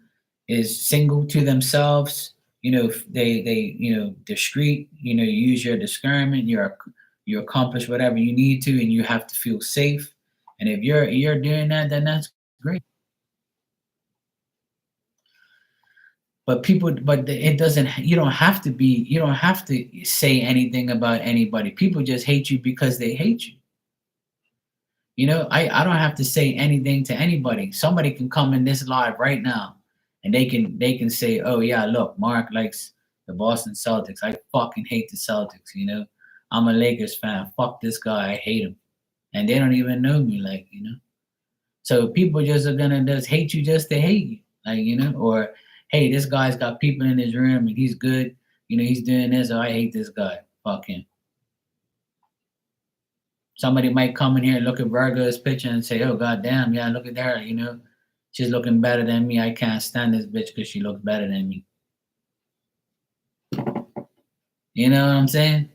is single to themselves. They discreet. You use your discernment. You accomplish whatever you need to, and you have to feel safe. And if you're doing that, then that's great. It doesn't. You don't have to be. You don't have to say anything about anybody. People just hate you because they hate you. I don't have to say anything to anybody. Somebody can come in this live right now and they can say, "Oh yeah, look, Mark likes the Boston Celtics. I fucking hate the Celtics. I'm a Lakers fan. Fuck this guy. I hate him." And they don't even know me, like. So people just are gonna just hate you just to hate you. Or hey, this guy's got people in his room and he's good. He's doing this, or I hate this guy. Fuck him. Somebody might come in here and look at Virgo's picture and say, "Oh goddamn, yeah, look at her. She's looking better than me. I can't stand this bitch because she looks better than me." You know what I'm saying?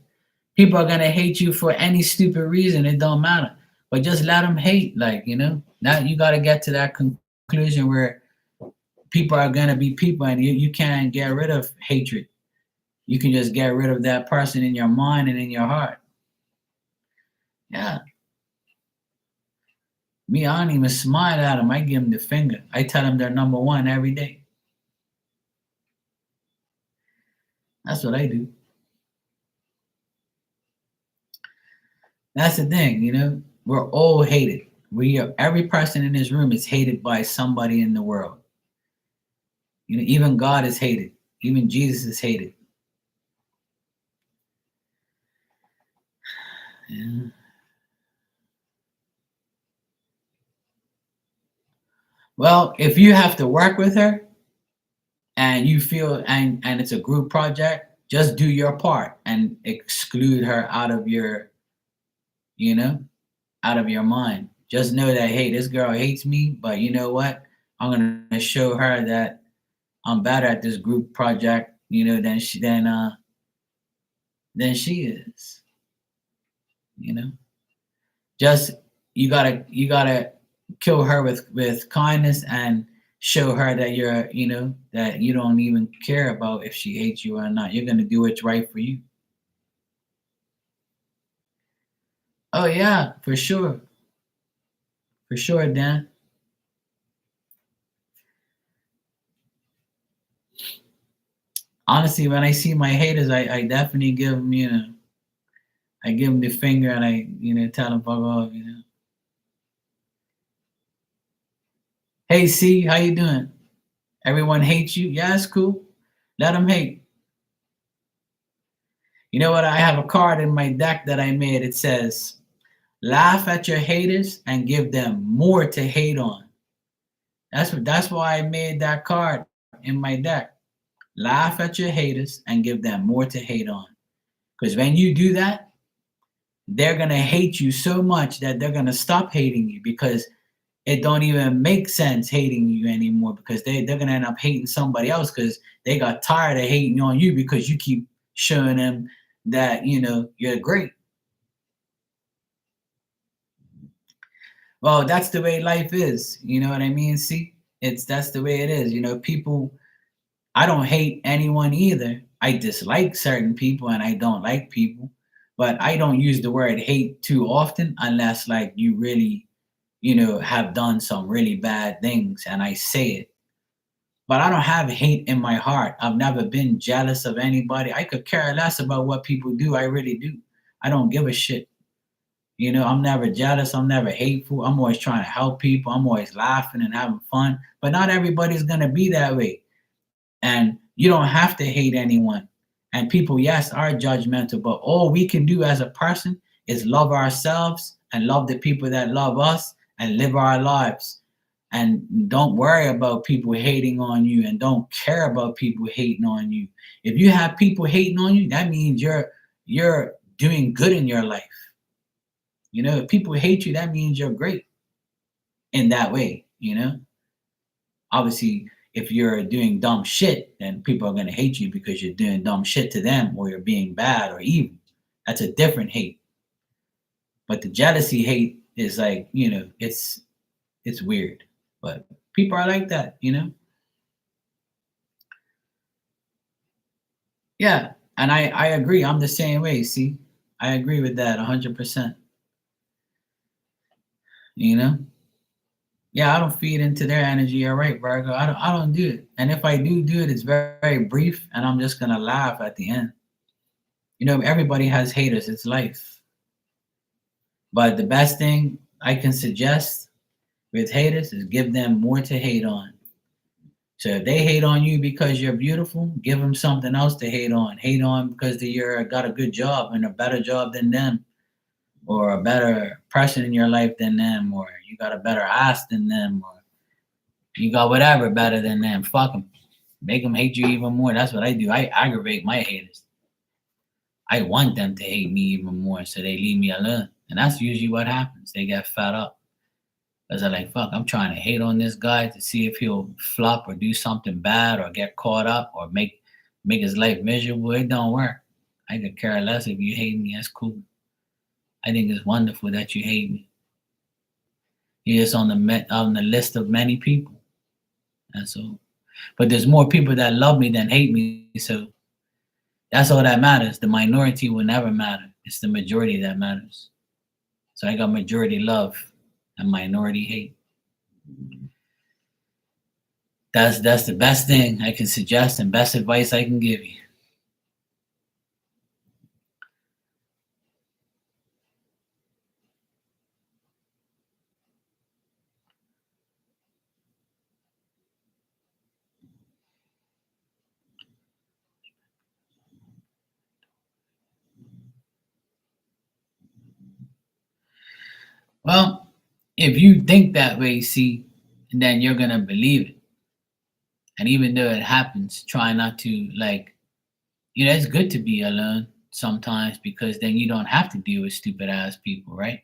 People are gonna hate you for any stupid reason. It don't matter, but just let them hate. Now you got to get to that conclusion where people are gonna be people, and you can't get rid of hatred. You can just get rid of that person in your mind and in your heart. Yeah. Me, I don't even smile at them. I give them the finger. I tell them they're number one every day. That's what I do. That's the thing. We're all hated. Every person in this room is hated by somebody in the world. Even God is hated. Even Jesus is hated. Yeah. Well, if you have to work with her and you feel and it's a group project, just do your part and exclude her you know, out of your mind. Just know that hey, this girl hates me, but you know what? I'm gonna show her that I'm better at this group project than she is. You know, just you gotta kill her with kindness and show her that that you don't even care about if she hates you or not. You're gonna do what's right for you. Oh yeah, for sure, Dan. Honestly, when I see my haters, I definitely give them, I give them the finger and I, tell them fuck off. Hey, C, how you doing? Everyone hates you. Yeah, it's cool. Let them hate. You know what? I have a card in my deck that I made. It says, "Laugh at your haters and give them more to hate on." That's why I made that card in my deck. Laugh at your haters and give them more to hate on. Because when you do that, they're gonna hate you so much that they're gonna stop hating you because it don't even make sense hating you anymore because they're gonna end up hating somebody else because they got tired of hating on you because you keep showing them that you're great. Well, that's the way life is. You know what I mean? See, that's the way it is. People. I don't hate anyone either. I dislike certain people and I don't like people, but I don't use the word hate too often unless like you really have done some really bad things and I say it. But I don't have hate in my heart. I've never been jealous of anybody. I could care less about what people do. I really do. I don't give a shit. I'm never jealous. I'm never hateful. I'm always trying to help people. I'm always laughing and having fun. But not everybody's going to be that way. And you don't have to hate anyone. And people, yes, are judgmental, but all we can do as a person is love ourselves and love the people that love us and live our lives. And don't worry about people hating on you and don't care about people hating on you. If you have people hating on you, that means you're doing good in your life. If people hate you, that means you're great in that way. Obviously, if you're doing dumb shit, then people are going to hate you because you're doing dumb shit to them or you're being bad or evil. That's a different hate. But the jealousy hate is like, it's weird. But people are like that. Yeah. And I agree. I'm the same way. See, I agree with that 100%. You know? Yeah, I don't feed into their energy. You're right, Virgo. I don't do it. And if I do it, it's very, very brief and I'm just gonna laugh at the end. Everybody has haters, it's life. But the best thing I can suggest with haters is give them more to hate on. So if they hate on you because you're beautiful, give them something else to hate on. Hate on because you're got a good job and a better job than them, or a better person in your life than them, or you got a better ass than them, or you got whatever better than them. Fuck them. Make them hate you even more. That's what I do. I aggravate my haters. I want them to hate me even more so they leave me alone. And that's usually what happens. They get fed up. Because they're like, fuck, I'm trying to hate on this guy to see if he'll flop or do something bad or get caught up or make his life miserable. It don't work. I could care less if you hate me. That's cool. I think it's wonderful that you hate me. You're just on the list of many people. And so, but there's more people that love me than hate me. So that's all that matters. The minority will never matter. It's the majority that matters. So I got majority love and minority hate. That's the best thing I can suggest and best advice I can give you. Well, if you think that way, see, then you're gonna believe it. And even though it happens, try not to it's good to be alone sometimes because then you don't have to deal with stupid ass people, right?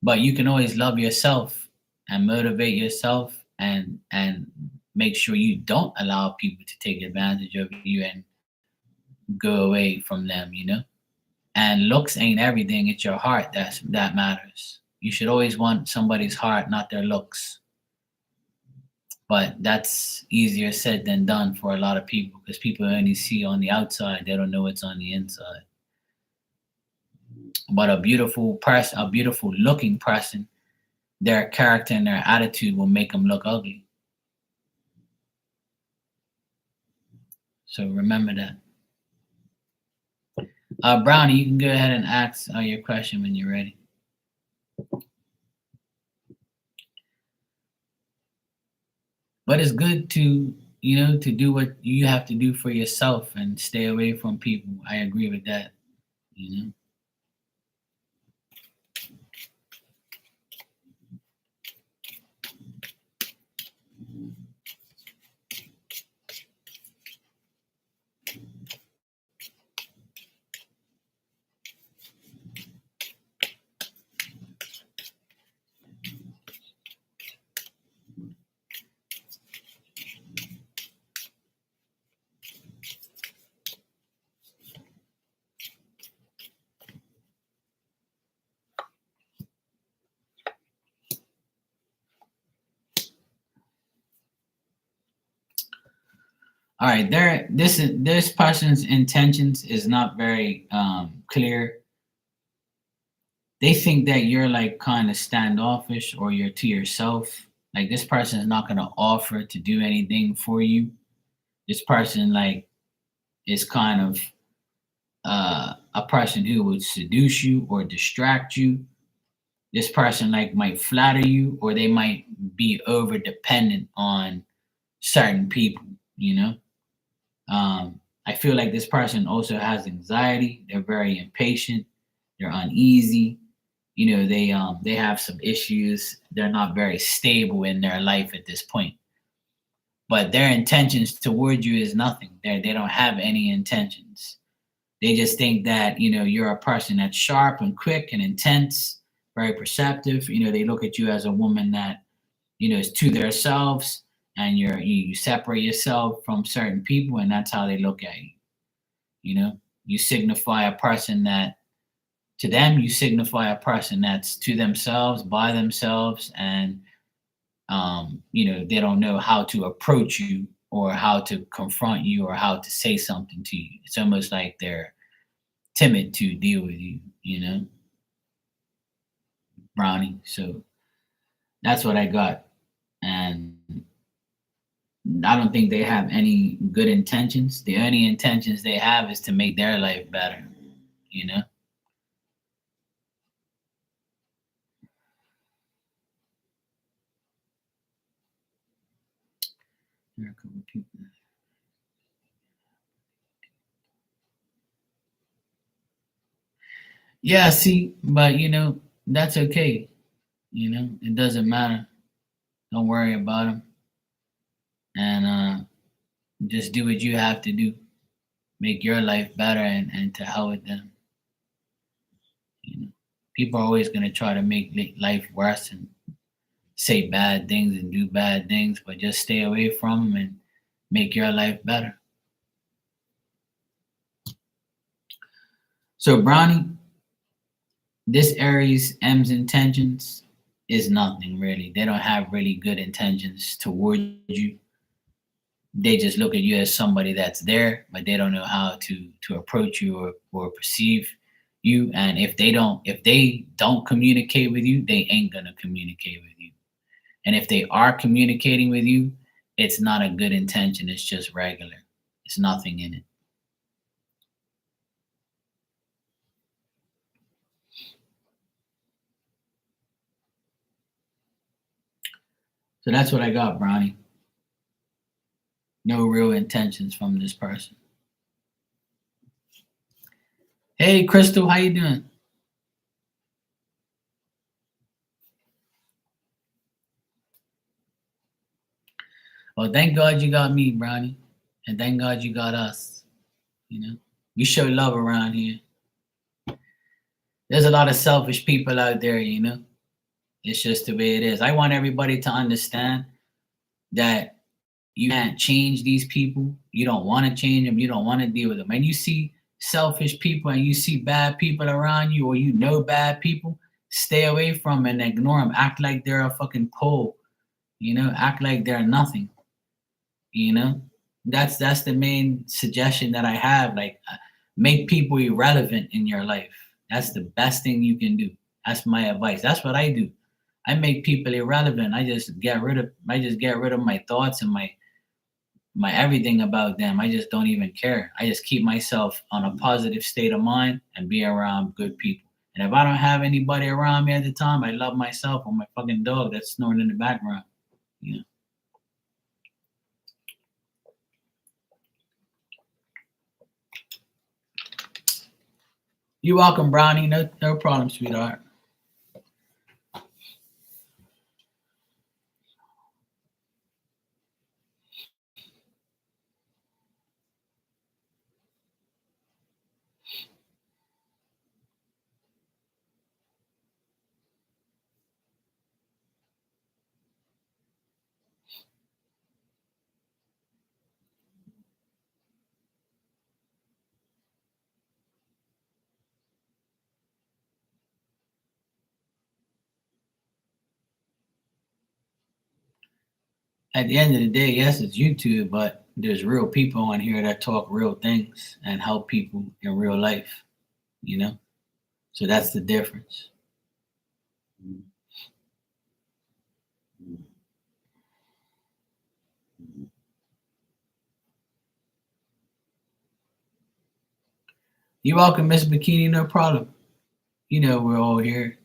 But you can always love yourself and motivate yourself and make sure you don't allow people to take advantage of you and go away from them, you know? And looks ain't everything, it's your heart that matters. You should always want somebody's heart, not their looks. But that's easier said than done for a lot of people because people only see on the outside, they don't know what's on the inside. But a beautiful person, a beautiful looking person, their character and their attitude will make them look ugly. So remember that. Brownie, you can go ahead and ask your question when you're ready. But it's good to, to do what you have to do for yourself and stay away from people. I agree with that. You know. All right, this person's intentions is not very clear. They think that you're like kind of standoffish or you're to yourself. Like this person is not going to offer to do anything for you. This person like is kind of a person who would seduce you or distract you. This person like might flatter you or they might be over dependent on certain people, you know. I feel like this person also has anxiety. They're very impatient. They're uneasy. They have some issues. They're not very stable in their life at this point. But their intentions toward you is nothing. They don't have any intentions. They just think that you're a person that's sharp and quick and intense, very perceptive. They look at you as a woman that is to themselves, and you separate yourself from certain people, and that's how they look at you. You signify a person that to them you signify a person that's to themselves, by themselves, and they don't know how to approach you or how to confront you or how to say something to you. It's almost like they're timid to deal with you, Brownie. So that's what I got. And I don't think they have any good intentions. The only intentions they have is to make their life better, you know? There are a couple of people. Yeah, see, but that's okay. It doesn't matter. Don't worry about them. And just do what you have to do. Make your life better and to hell with them. You know, people are always going to try to make life worse and say bad things and do bad things, but just stay away from them and make your life better. So, Brownie, this Aries M's intentions is nothing really. They don't have really good intentions towards you. They just look at you as somebody that's there, but they don't know how to approach you or perceive you. And if they don't communicate with you, they ain't gonna communicate with you. And if they are communicating with you, it's not a good intention. It's just regular. It's nothing in it. So that's what I got, Brownie. No real intentions from this person. Hey, Crystal, how you doing? Well, thank God you got me, Brownie, and thank God you got us. We show love around here. There's a lot of selfish people out there. It's just the way it is. I want everybody to understand that You can't change these people. You don't want to change them. You don't want to deal with them. And you see selfish people and you see bad people around you, or you know bad people, stay away from and ignore them. Act like they're a fucking pole. Act like they're nothing. That's the main suggestion that I have. Like, make people irrelevant in your life. That's the best thing you can do. That's my advice. That's what I do. I make people irrelevant. I just get rid of my thoughts and my everything about them. I just don't even care. I just keep myself on a positive state of mind and be around good people. And if I don't have anybody around me at the time, I love myself or my fucking dog that's snoring in the background. You know. You're welcome, Brownie. No problem, sweetheart. At the end of the day, yes, it's YouTube, but there's real people on here that talk real things and help people in real life, you know? So that's the difference. You're welcome, Miss Bikini, no problem. We're all here.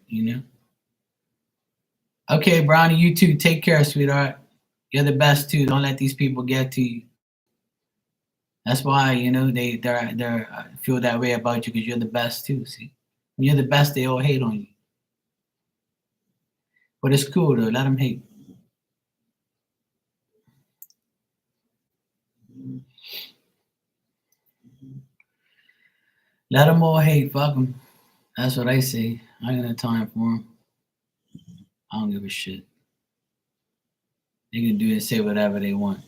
Okay, Brownie, you too. Take care, sweetheart. You're the best too. Don't let these people get to you. That's why, they feel that way about you because you're the best too. See, when you're the best, they all hate on you. But it's cool though. Let them hate. Let them all hate. Fuck them. That's what I say. I ain't got no time for them. I don't give a shit. They can do and say whatever they want.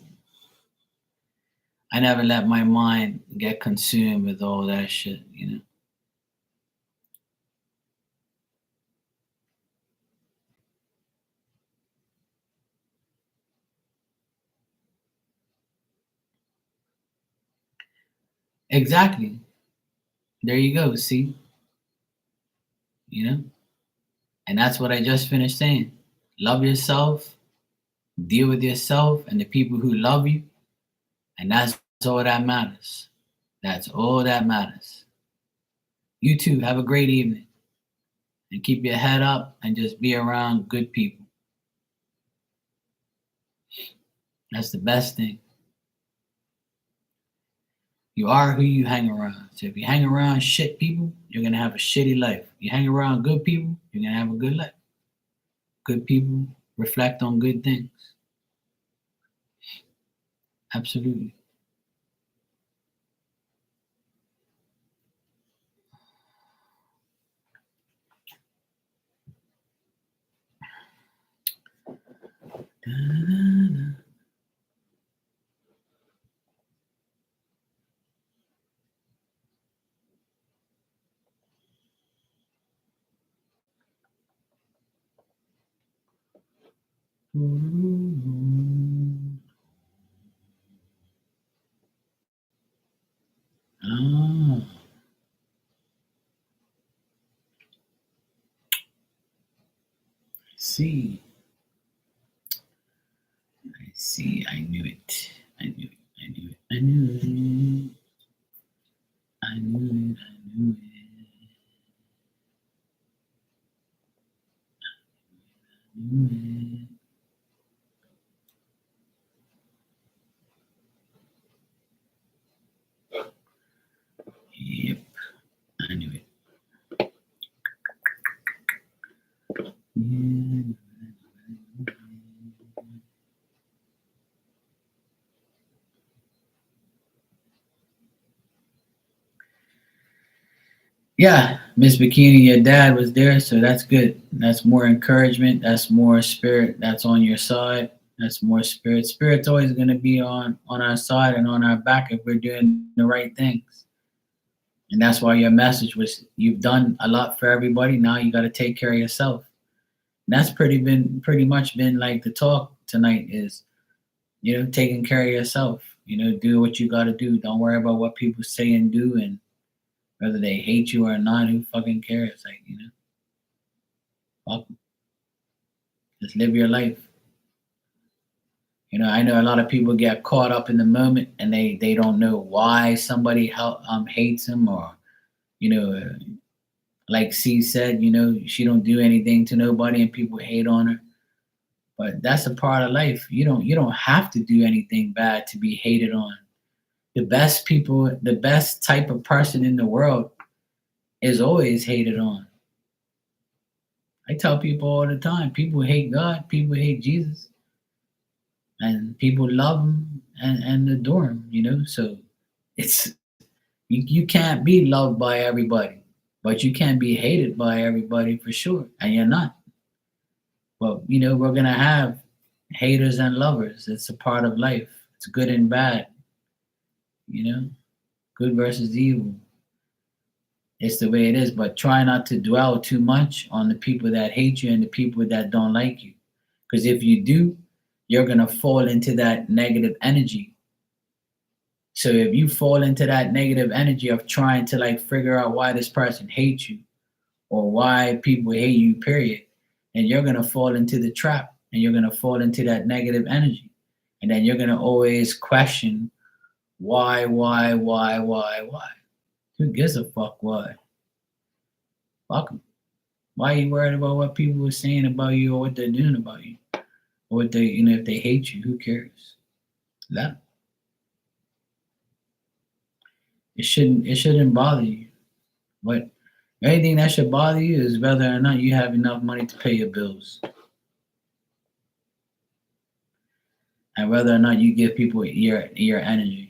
I never let my mind get consumed with all that shit. Exactly. There you go. See? You know? And that's what I just finished saying. Love yourself, deal with yourself and the people who love you, and that's all that matters. That's all that matters. You too, have a great evening and keep your head up and just be around good people. That's the best thing. You are who you hang around. So if you hang around shit people, you're going to have a shitty life. You hang around good people, you're going to have a good life. Good people reflect on good things. Absolutely. Da-da-da. Oh, I see. I see. I knew it. I knew it. I knew it. I knew it. I knew it. I knew it. I knew it. Yep. I knew it. Yeah. Yeah, Miss Bikini, your dad was there, so that's good. That's more encouragement. That's more spirit. That's on your side. That's more spirit. Spirit's always going to be on our side and on our back if we're doing the right things. And that's why your message was, you've done a lot for everybody. Now you got to take care of yourself. And that's pretty much been like the talk tonight is, taking care of yourself. Do what you got to do. Don't worry about what people say and do, and whether they hate you or not. Who fucking cares? Like, fuck 'em. Just live your life. I know a lot of people get caught up in the moment and they don't know why somebody hates them, or you know like C said, she don't do anything to nobody and people hate on her. But that's a part of life. You don't have to do anything bad to be hated on. The best type of person in the world is always hated on. I tell people all the time, people hate God, people hate Jesus, and people love him and adore him. So it's you can't be loved by everybody, but you can be hated by everybody for sure, and you're not. Well, we're gonna have haters and lovers. It's a part of life. It's good and bad, you know, good versus evil. It's the way it is, but try not to dwell too much on the people that hate you and the people that don't like you. Because if you do, you're gonna fall into that negative energy. So if you fall into that negative energy of trying to like figure out why this person hates you or why people hate you, period, and you're gonna fall into the trap and you're gonna fall into that negative energy. And then you're gonna always question why? Who gives a fuck why? Fuck 'em. Why are you worried about what people are saying about you or what they're doing about you? Or what they, if they hate you, who cares? Let 'em. It shouldn't bother you. But anything that should bother you is whether or not you have enough money to pay your bills. And whether or not you give people your energy.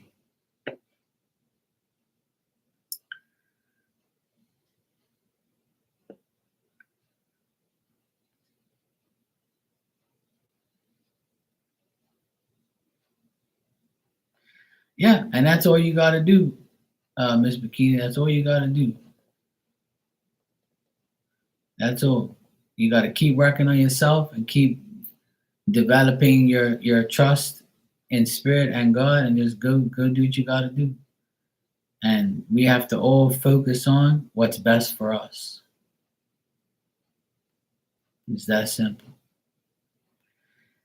Yeah, and that's all you gotta do, Miss Bikini. That's all you gotta do. That's all. You gotta keep working on yourself and keep developing your trust in spirit and God, and just go do what you gotta do. And we have to all focus on what's best for us. It's that simple.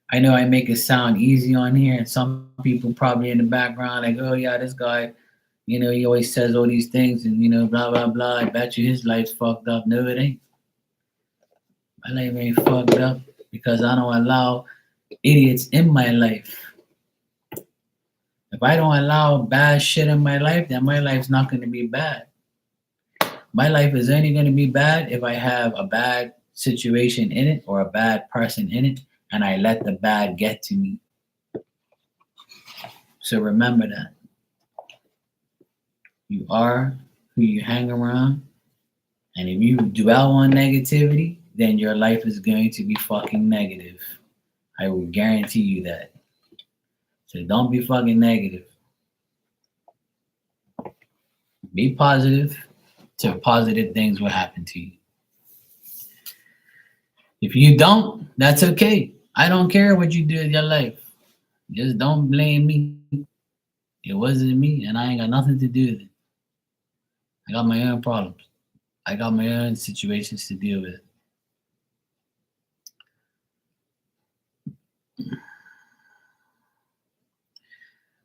I know I make it sound easy on here, and some people probably in the background like, oh yeah, this guy, he always says all these things and blah blah blah. I bet you his life's fucked up. No, it ain't. My life ain't fucked up because I don't allow idiots in my life. If I don't allow bad shit in my life, then my life's not going to be bad. My life is only going to be bad if I have a bad situation in it or a bad person in it, and I let the bad get to me. So remember that. You are who you hang around, and if you dwell on negativity, then your life is going to be fucking negative. I will guarantee you that. So don't be fucking negative. Be positive, so positive things will happen to you. If you don't, that's okay. I don't care what you do in your life. Just don't blame me. It wasn't me, and I ain't got nothing to do with it. I got my own problems. I got my own situations to deal with.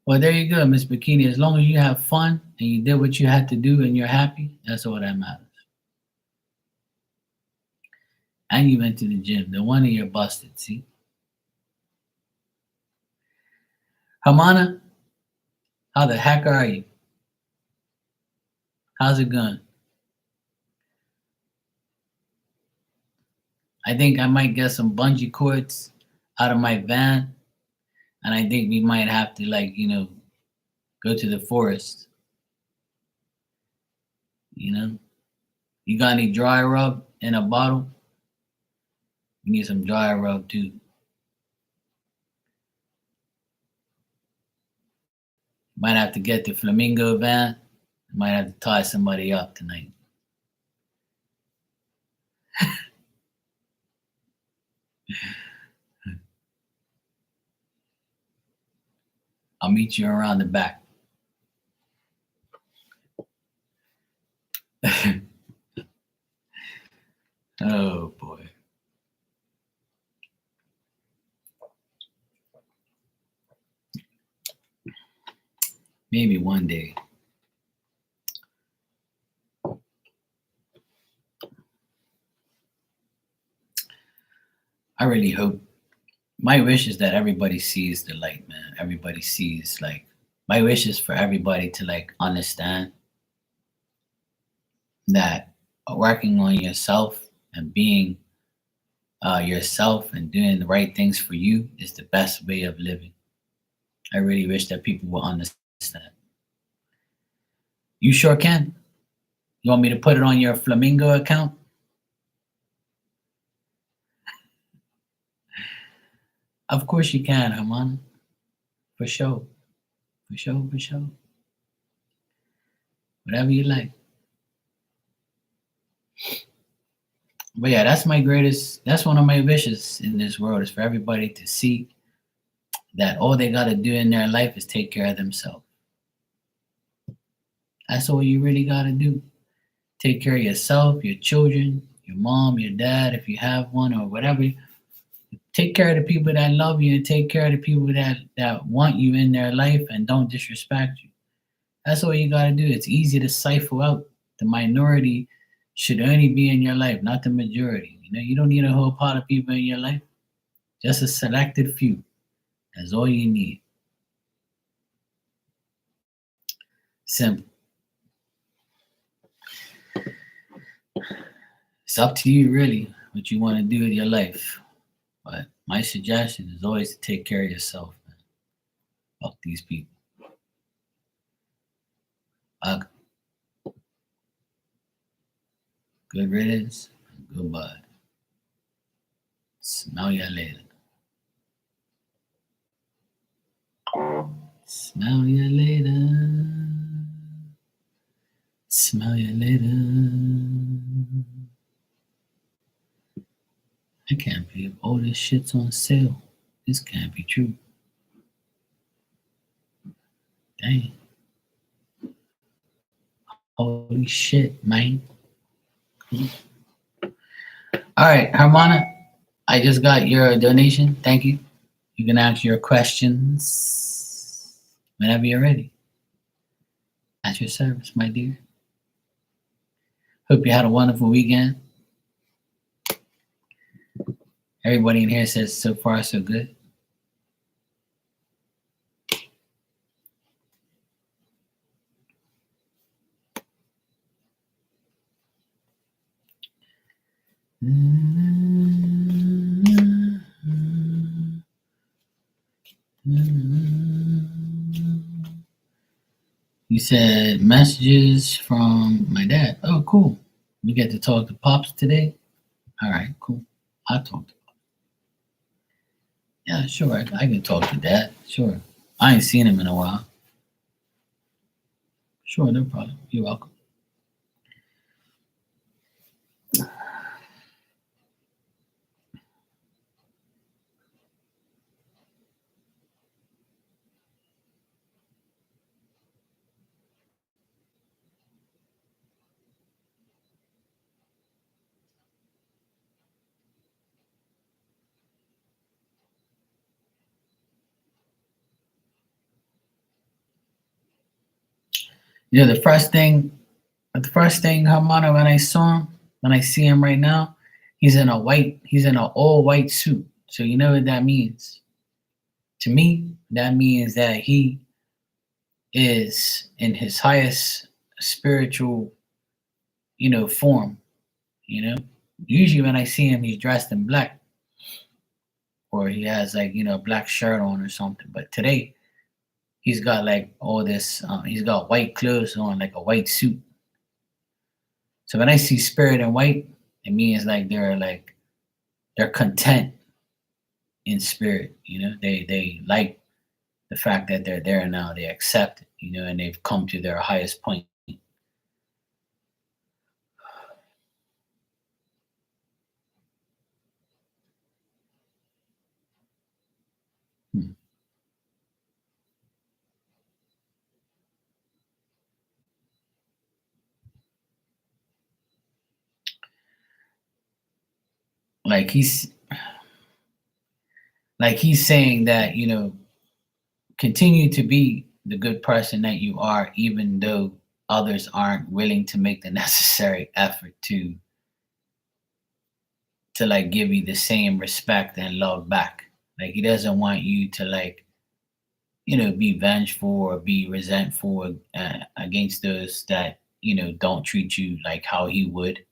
Well, there you go, Miss Bikini. As long as you have fun and you did what you had to do and you're happy, that's all that matters. And you went to the gym. No wonder you're busted, see? Hamana, how the heck are you? How's it going? I think I might get some bungee cords out of my van, and I think we might have to, go to the forest. You got any dry rub in a bottle? You need some dry rub too. Might have to get the flamingo van. Might have to tie somebody up tonight. I'll meet you around the back. Oh boy. Maybe one day. I really hope. My wish is that everybody sees the light, man. Everybody sees, like, my wish is for everybody to, like, understand that working on yourself and being yourself and doing the right things for you is the best way of living. I really wish that people will understand. You sure can. You want me to put it on your Flamingo account? Of course you can, Herman. For sure. For sure, for sure. Whatever you like. But yeah, that's one of my wishes in this world, is for everybody to see that all they got to do in their life is take care of themselves. That's all you really got to do. Take care of yourself, your children, your mom, your dad, if you have one, or whatever. Take care of the people that love you, and take care of the people that want you in their life and don't disrespect you. That's all you got to do. It's easy to cipher out. The minority should only be in your life, not the majority. You don't need a whole pot of people in your life. Just a selected few. That's all you need. Simple. It's up to you, really, what you want to do with your life. But my suggestion is always to take care of yourself, man. Fuck these people. Good riddance. Goodbye. Smell ya later. Smell ya later. Smell ya later. I can't believe all this shit's on sale. This can't be true. Dang. Holy shit, man. All right, Hermana, I just got your donation. Thank you. You can ask your questions whenever you're ready. At your service, my dear. Hope you had a wonderful weekend. Everybody in here says so far so good. You said messages from my dad. Oh, cool. We get to talk to Pops today. All right, cool. I'll talk to Pops. Yeah, sure. I can talk to Dad. Sure. I ain't seen him in a while. Sure, no problem. You're welcome. You know, the first thing, Hermano, when I see him right now, he's in an all white suit. So you know what that means? To me, that means that he is in his highest spiritual, form. Usually when I see him, he's dressed in black, or he has, like, a black shirt on or something. But today, he's got like all this. He's got white clothes on, like a white suit. So when I see spirit in white, it means like they're content in spirit. They like the fact that they're there now, they accept it, and they've come to their highest point. Hmm. Like he's saying that, continue to be the good person that you are, even though others aren't willing to make the necessary effort to like give you the same respect and love back. Like he doesn't want you to like, be vengeful or be resentful against those that, don't treat you like how he would.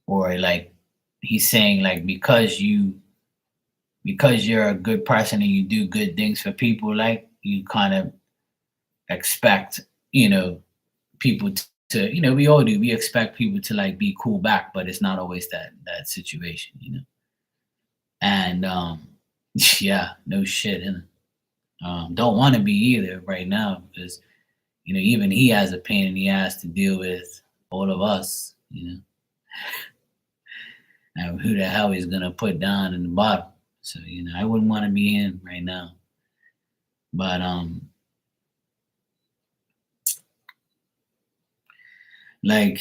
Or like he's saying like because you're a good person and you do good things for people, like you kind of expect, people to, we all do. We expect people to like be cool back, but it's not always that situation. And yeah, no shit. And don't want to be either right now because even he has a pain in the ass to deal with all of us. And who the hell he's gonna put down in the bottom. So, I wouldn't want to be in right now. But like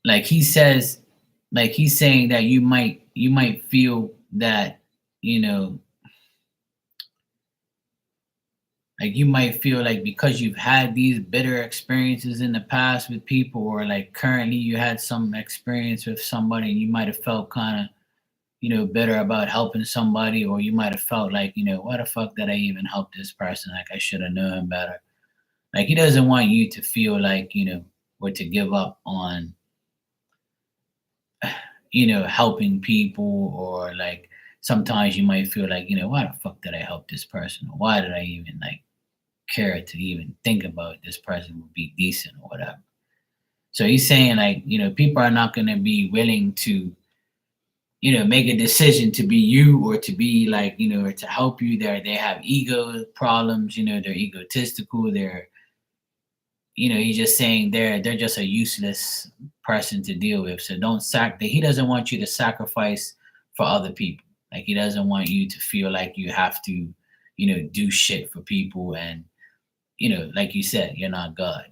like he says like he's saying that you might feel that, you know, like you might feel like because you've had these bitter experiences in the past with people, or like currently you had some experience with somebody and you might have felt kind of, bitter about helping somebody, or you might have felt like, why the fuck did I even help this person? Like I should have known better. Like he doesn't want you to feel like, or to give up on, helping people, or like sometimes you might feel like, why the fuck did I help this person? Or why did I even like care to even think about this person would be decent or whatever. So he's saying like, people are not gonna be willing to, make a decision to be you, or to be like, or to help you. They have ego problems, they're egotistical, he's just saying they're just a useless person to deal with. So don't he doesn't want you to sacrifice for other people. Like he doesn't want you to feel like you have to, do shit for people. And, like you said, you're not God.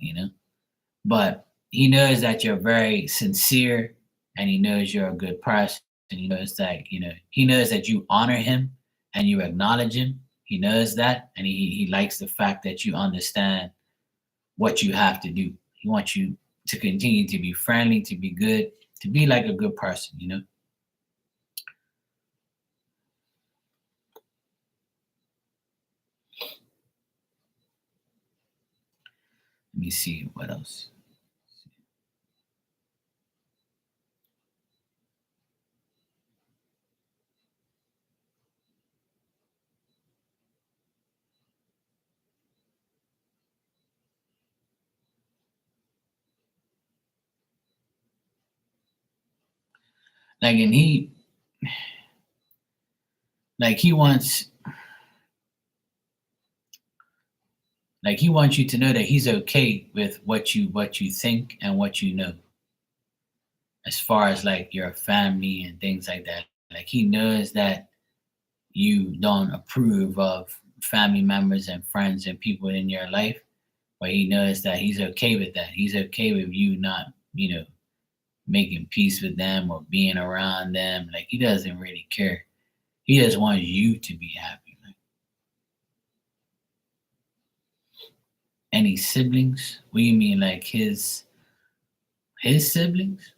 But he knows that you're very sincere, and he knows you're a good person. He knows that, he knows that you honor him and you acknowledge him. He knows that, and he likes the fact that you understand what you have to do. He wants you to continue to be friendly, to be good, to be like a good person. Let me see what else. Like, and he wants, he wants you to know that he's okay with what you think and what you know, as far as like your family and things like that. Like he knows that you don't approve of family members and friends and people in your life, but he knows that he's okay with that. He's okay with you not, making peace with them or being around them. Like he doesn't really care. He just wants you to be happy. Like, any siblings? What do you mean, like his siblings?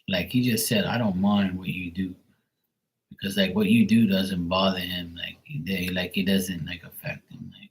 Like he just said, I don't mind what you do, because like what you do doesn't bother him. Like it doesn't like affect him. Like,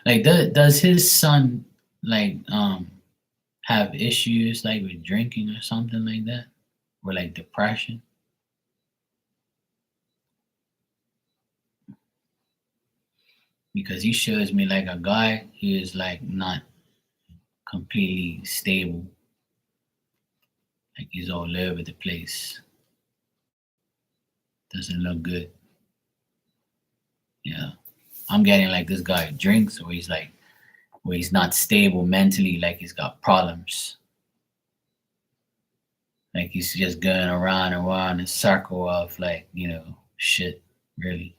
Like, does his son like have issues like with drinking or something like that, or like depression? Because he shows me like a guy who is like not completely stable, like he's all over the place. Doesn't look good. Yeah, I'm getting like this guy drinks, or he's like where he's not stable mentally, like he's got problems. Like he's just going around and around in a circle of like, shit, really.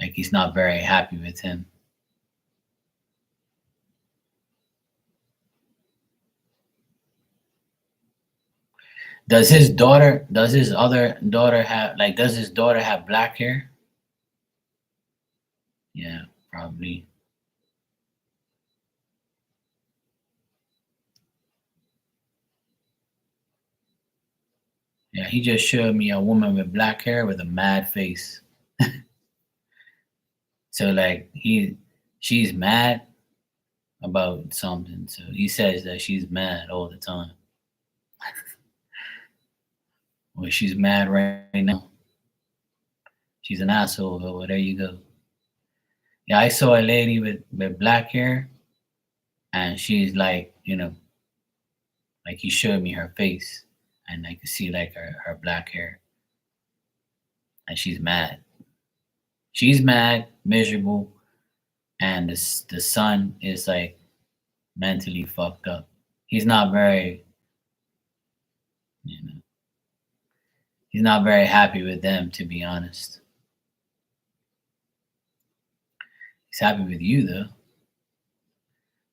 Like he's not very happy with him. Does his other daughter have, like, does his daughter have black hair? Yeah, probably. Yeah, he just showed me a woman with black hair with a mad face. So like she's mad about something. So he says that she's mad all the time. Well, she's mad right now. She's an asshole. But well, there you go. Yeah, I saw a lady with black hair, and she's like, like he showed me her face, and I could see like her black hair, and she's mad. She's mad, miserable, and the son is like mentally fucked up. He's not very, you know, he's not very happy with them, to be honest. He's happy with you though.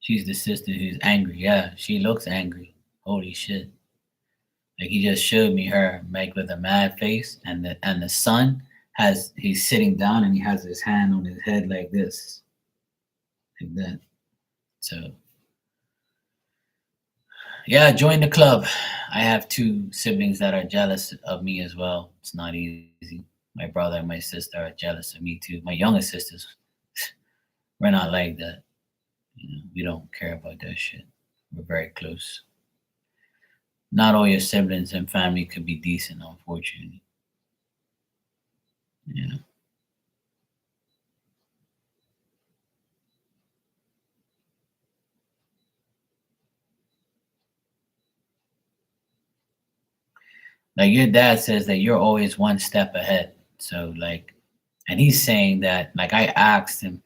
She's the sister who's angry. Yeah, she looks angry. Holy shit. Like he just showed me her like with a mad face, and the son he's sitting down and he has his hand on his head like this, like that. So yeah, join the club. I have two siblings that are jealous of me as well. It's not easy. My brother and my sister are jealous of me too. My younger sisters, we're not like that. We don't care about that shit. We're very close. Not all your siblings and family could be decent, unfortunately. Yeah. Like your dad says that you're always one step ahead. So like, and he's saying that, like, I asked him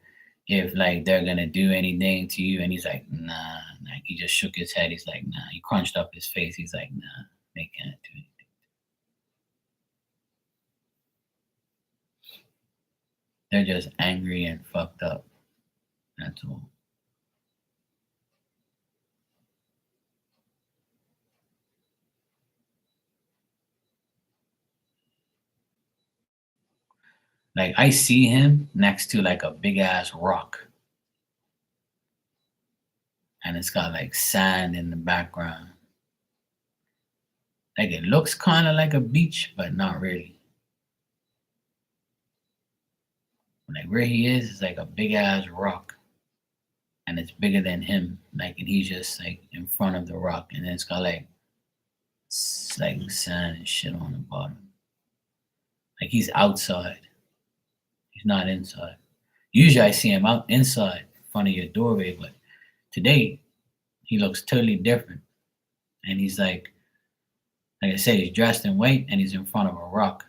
if like they're gonna do anything to you, and he's like, nah. Like he just shook his head. He's like, nah. He crunched up his face. He's like, nah, they can't do it. They're just angry and fucked up. That's all. Like I see him next to like a big ass rock, and it's got like sand in the background. Like it looks kind of like a beach, but not really. Like where he is like a big ass rock, and it's bigger than him. Like, and he's just like in front of the rock, and then it's got like like sand and shit on the bottom. Like he's outside. He's not inside. Usually I see him out inside in front of your doorway, but today he looks totally different. And he's like I say, he's dressed in white and he's in front of a rock.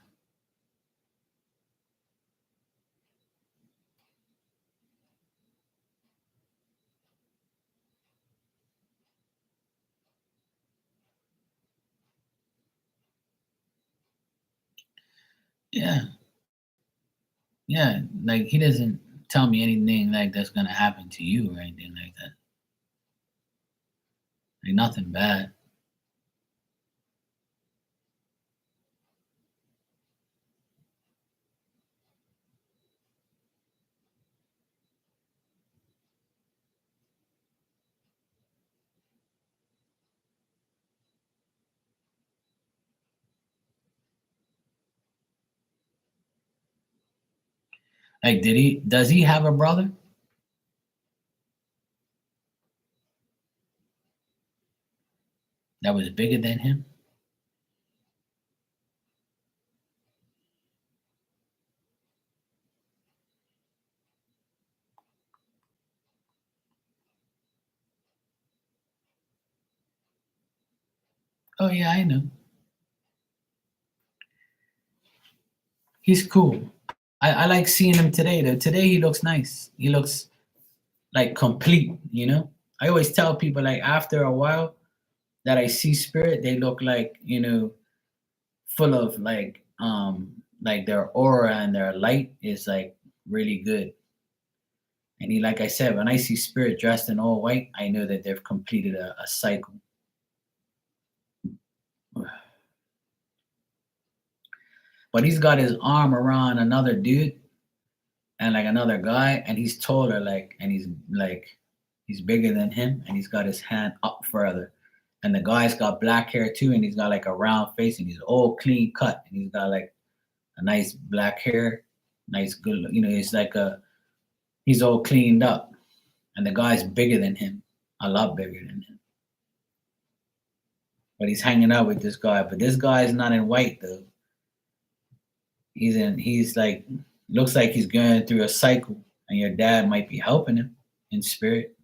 Yeah, yeah. Like he doesn't tell me anything like that's gonna happen to you or anything like that. Like nothing bad. Like, does he have a brother? that was bigger than him? Oh yeah, I know. He's cool. I like seeing him today though. Today he looks nice. He looks like complete, you know? I always tell people like after a while that I see spirit, they look like, full of like their aura and their light is like really good. And he, like I said, when I see spirit dressed in all white, I know that they've completed a cycle. But he's got his arm around another dude and like another guy, and he's taller, like, and he's bigger than him, and he's got his hand up further. And the guy's got black hair too, and he's got like a round face, and he's all clean cut, and he's got like a nice black hair, nice good, he's like he's all cleaned up, and the guy's bigger than him, a lot bigger than him. But he's hanging out with this guy, but this guy is not in white though. He's like, looks like he's going through a cycle, and your dad might be helping him in spirit,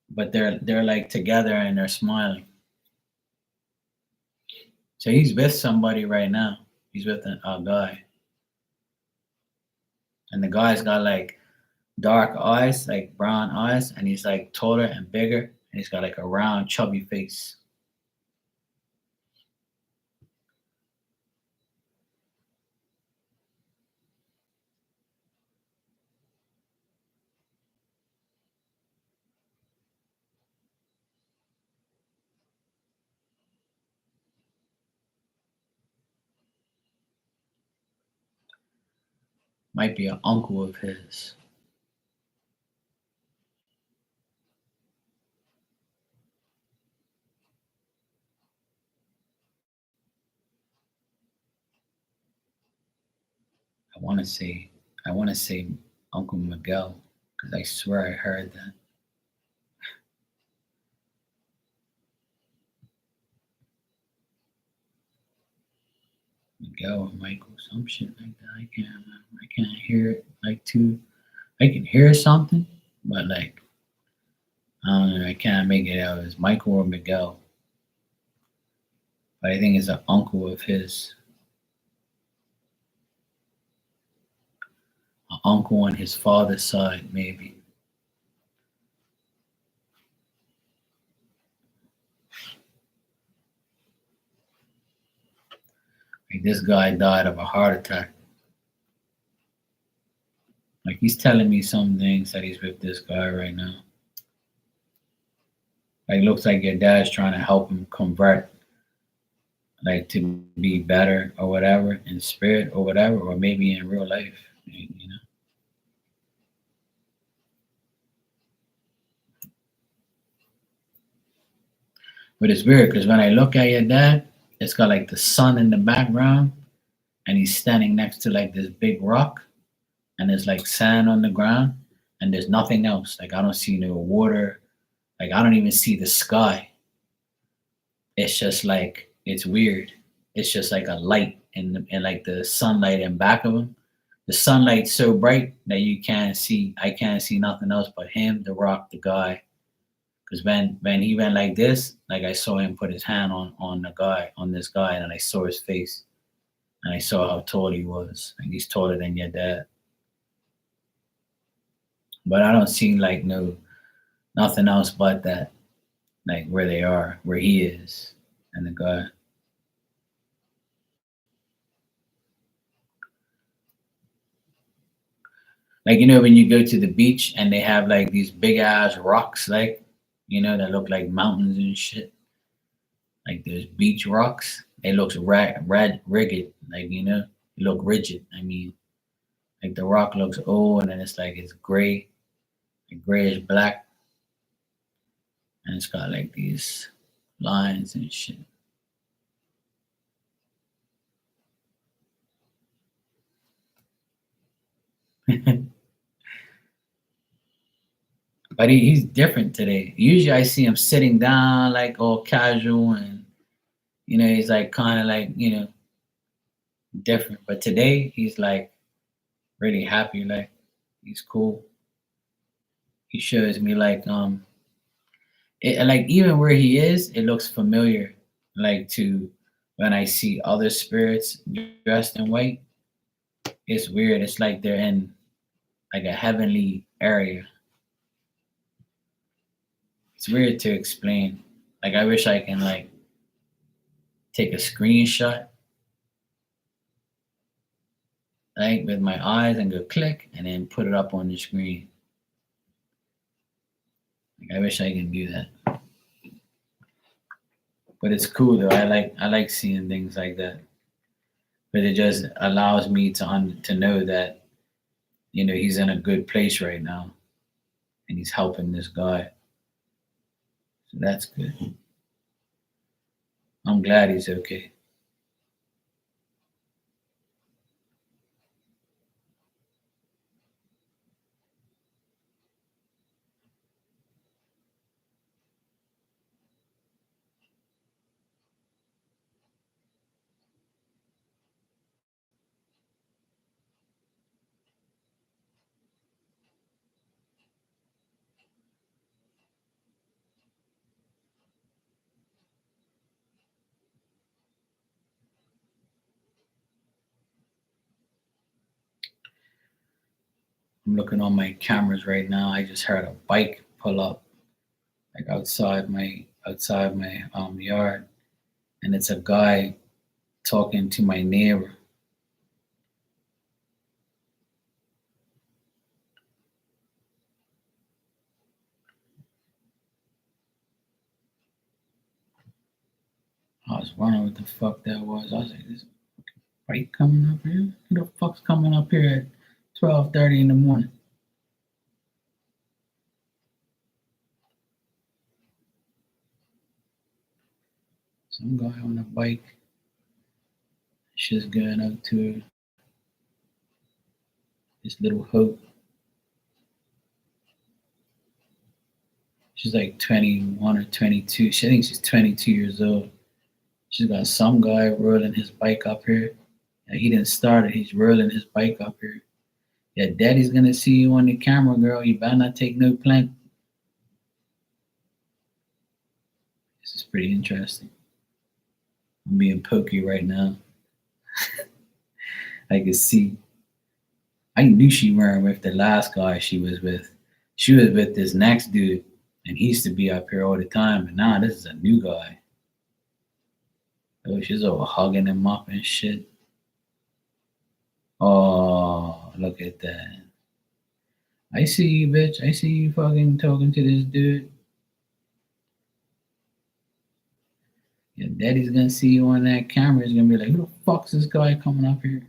but they're like together and they're smiling. So he's with somebody right now. He's with a guy, and the guy's got like dark eyes, like brown eyes, and he's like taller and bigger, and he's got like a round, chubby face. Might be an uncle of his. I want to say, I want to say Uncle Miguel, because I swear I heard that. Miguel or Michael, some shit like that. I can't hear it like too. I can hear something, but like I don't know. I can't make it out. It's Michael or Miguel, but I think it's an uncle of his, an uncle on his father's side, maybe. Like this guy died of a heart attack. Like he's telling me some things that he's with this guy right now. Like looks like your dad's trying to help him convert, like to be better or whatever in spirit or whatever, or maybe in real life. You know. But it's weird because when I look at your dad, it's got like the sun in the background, and he's standing next to like this big rock, and there's like sand on the ground, and there's nothing else. Like I don't see no water. Like I don't even see the sky. It's just like it's weird. It's just like a light in like the sunlight in back of him. The sunlight's so bright that you can't see. I can't see nothing else but him, the rock, the guy. Because when he went like this, like I saw him put his hand on the guy, on this guy, and I saw his face, and I saw how tall he was. Like he's taller than your dad. But I don't see like nothing else but that, like where they are, where he is, and the guy. Like when you go to the beach and they have like these big ass rocks, like that look like mountains and shit. Like there's beach rocks. It looks rigid, like it look rigid. I mean, like the rock looks old, and then it's like it's gray, like grayish black, and it's got like these lines and shit. But he's different today. Usually I see him sitting down like all casual and he's like kind of like, different. But today he's like really happy, like he's cool. He shows me like even where he is, it looks familiar. Like to when I see other spirits dressed in white, it's weird. It's like they're in like a heavenly area. It's weird to explain. Like I wish I can like take a screenshot like with my eyes and go click and then put it up on the screen. Like I wish I can do that. But it's cool though. I like seeing things like that. But it just allows me to know that he's in a good place right now and he's helping this guy. So that's good. I'm glad he's okay. I'm looking on my cameras right now. I just heard a bike pull up like outside my yard, and it's a guy talking to my neighbor. I was wondering what the fuck that was. I was like, this bike coming up here? Who the fuck's coming up here at 12:30 in the morning? Some guy on a bike. She's going up to this little hope. She's like 21 or 22. She thinks she's 22 years old. She's got some guy rolling his bike up here. And he didn't start it. He's rolling his bike up here. Yeah, daddy's gonna see you on the camera, girl. You better not take no plank. This is pretty interesting. I'm being pokey right now. I can see. I knew she weren't with the last guy she was with. She was with this next dude, and he used to be up here all the time. But now this is a new guy. Oh, she's all hugging him up and shit. Oh, look at that. I see you, bitch. I see you fucking talking to this dude. Your daddy's gonna see you on that camera. He's gonna be like, who the fuck's this guy coming up here?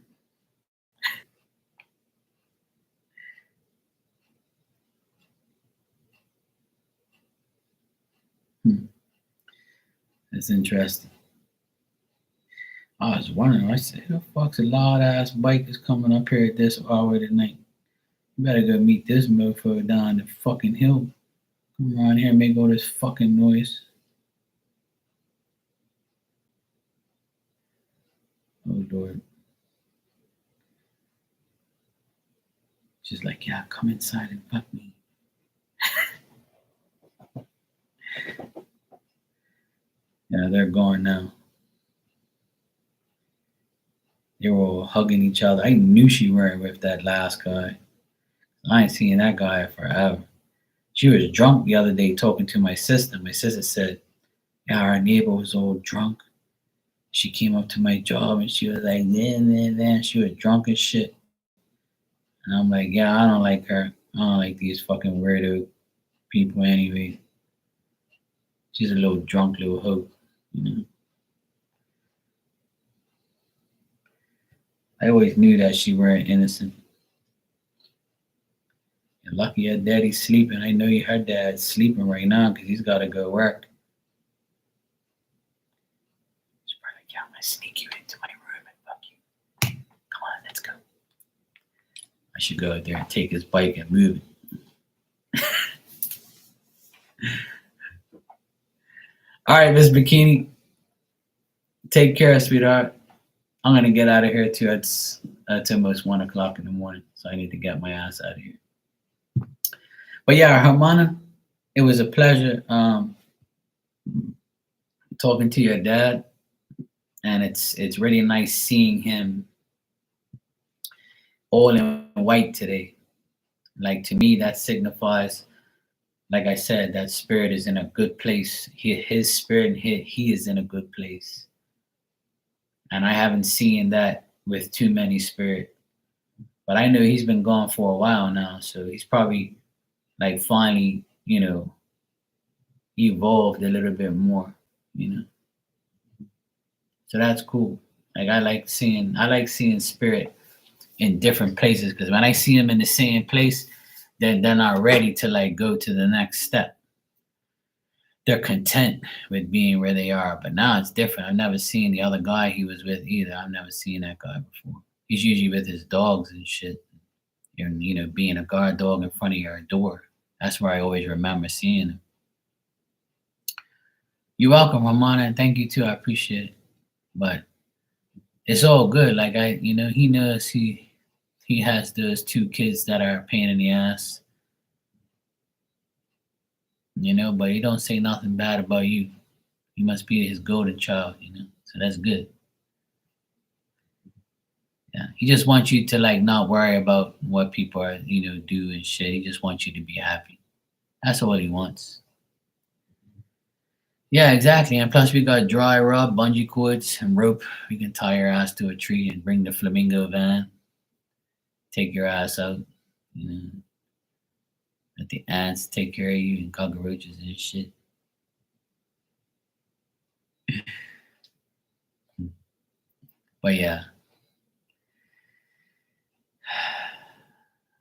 Hmm. That's interesting. I was wondering, I said, who the fuck's a loud ass bike is coming up here at this hour of the night? You better go meet this mofo down the fucking hill. Come around here and make all this fucking noise. Oh Lord. She's like, yeah, come inside and fuck me. Yeah, they're going now. They were all hugging each other. I knew she weren't with that last guy. I ain't seen that guy forever. She was drunk the other day talking to my sister. My sister said, yeah, our neighbor was all drunk. She came up to my job and she was like, yeah. She was drunk as shit. And I'm like, yeah, I don't like her. I don't like these fucking weirdo people anyway. She's a little drunk little hoe, you know. I always knew that she weren't innocent. You're lucky your daddy's sleeping. I know her dad's sleeping right now because he's got to go work. She's probably like, yeah, I'm going to sneak you into my room and fuck you. Come on, let's go. I should go out there and take his bike and move it. All right, Miss Bikini, take care, sweetheart. I'm gonna get out of here too. It's almost 1 o'clock in the morning, so I need to get my ass out of here. But yeah, Hermana, it was a pleasure talking to your dad, and it's really nice seeing him all in white today. Like to me, that signifies, like I said, that spirit is in a good place. His spirit, he is in a good place, and I haven't seen that with too many spirit. But I know he's been gone for a while now, so he's probably like finally, evolved a little bit more, you know. So that's cool. Like I like seeing spirit in different places because when I see them in the same place, then they're not ready to like go to the next step. They're content with being where they are. But now it's different. I've never seen the other guy he was with either. I've never seen that guy before. He's usually with his dogs and shit. And being a guard dog in front of your door. That's where I always remember seeing him. You're welcome, Ramona, and thank you too. I appreciate it. But it's all good. Like he knows he has those two kids that are a pain in the ass, but he don't say nothing bad about you. You must be his golden child. So that's good. Yeah. He just wants you to like not worry about what people are, do and shit. He just wants you to be happy. That's all he wants. Yeah, exactly. And plus we got dry rub, bungee cords, and rope. We can tie your ass to a tree and bring the flamingo van, take your ass out, you know, let the ants take care of you and cockroaches and shit. But yeah,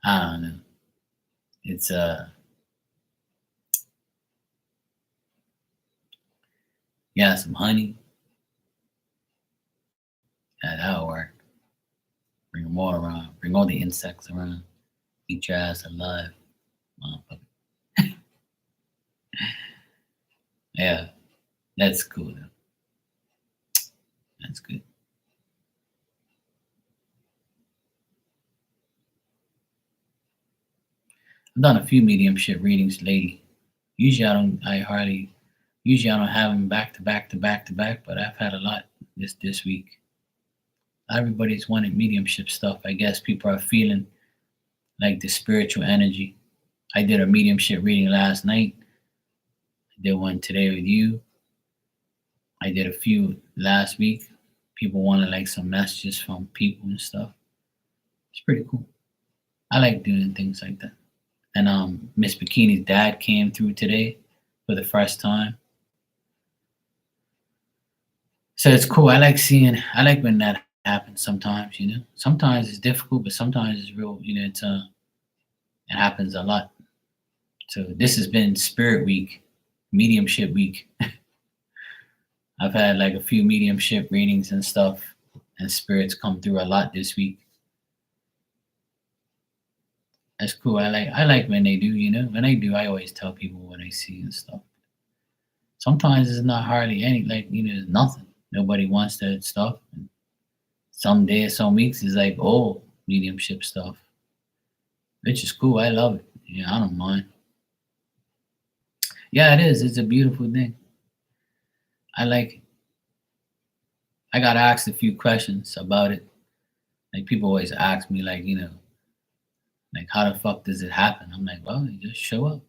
I don't know. It's yeah, some honey. Yeah, that'll work. Bring them all around. Bring all the insects around. Eat your ass alive, motherfucker. Yeah, that's cool though. That's good. I've done a few mediumship readings lately. Usually I don't. I hardly. Usually I don't have them back to back to back to back, but I've had a lot this week. Everybody's wanted mediumship stuff. I guess people are feeling like the spiritual energy. I did a mediumship reading last night. I did one today with you. I did a few last week. People wanted like some messages from people and stuff. It's pretty cool. I like doing things like that. And Miss Bikini's dad came through today for the first time. So it's cool. I like when that happens sometimes. Sometimes it's difficult, but sometimes it's real, it happens a lot. So this has been Spirit Week, Mediumship Week. I've had like a few mediumship readings and stuff, and spirits come through a lot this week. That's cool. I like when they do. When they do, I always tell people what I see and stuff. Sometimes it's not hardly any it's nothing. Nobody wants that stuff. And some days, some weeks is like oh mediumship stuff, which is cool. I love it. Yeah, I don't mind. Yeah, it is. It's a beautiful thing. I like it. I got asked a few questions about it. Like people always ask me, like how the fuck does it happen? I'm like, well, you just show up.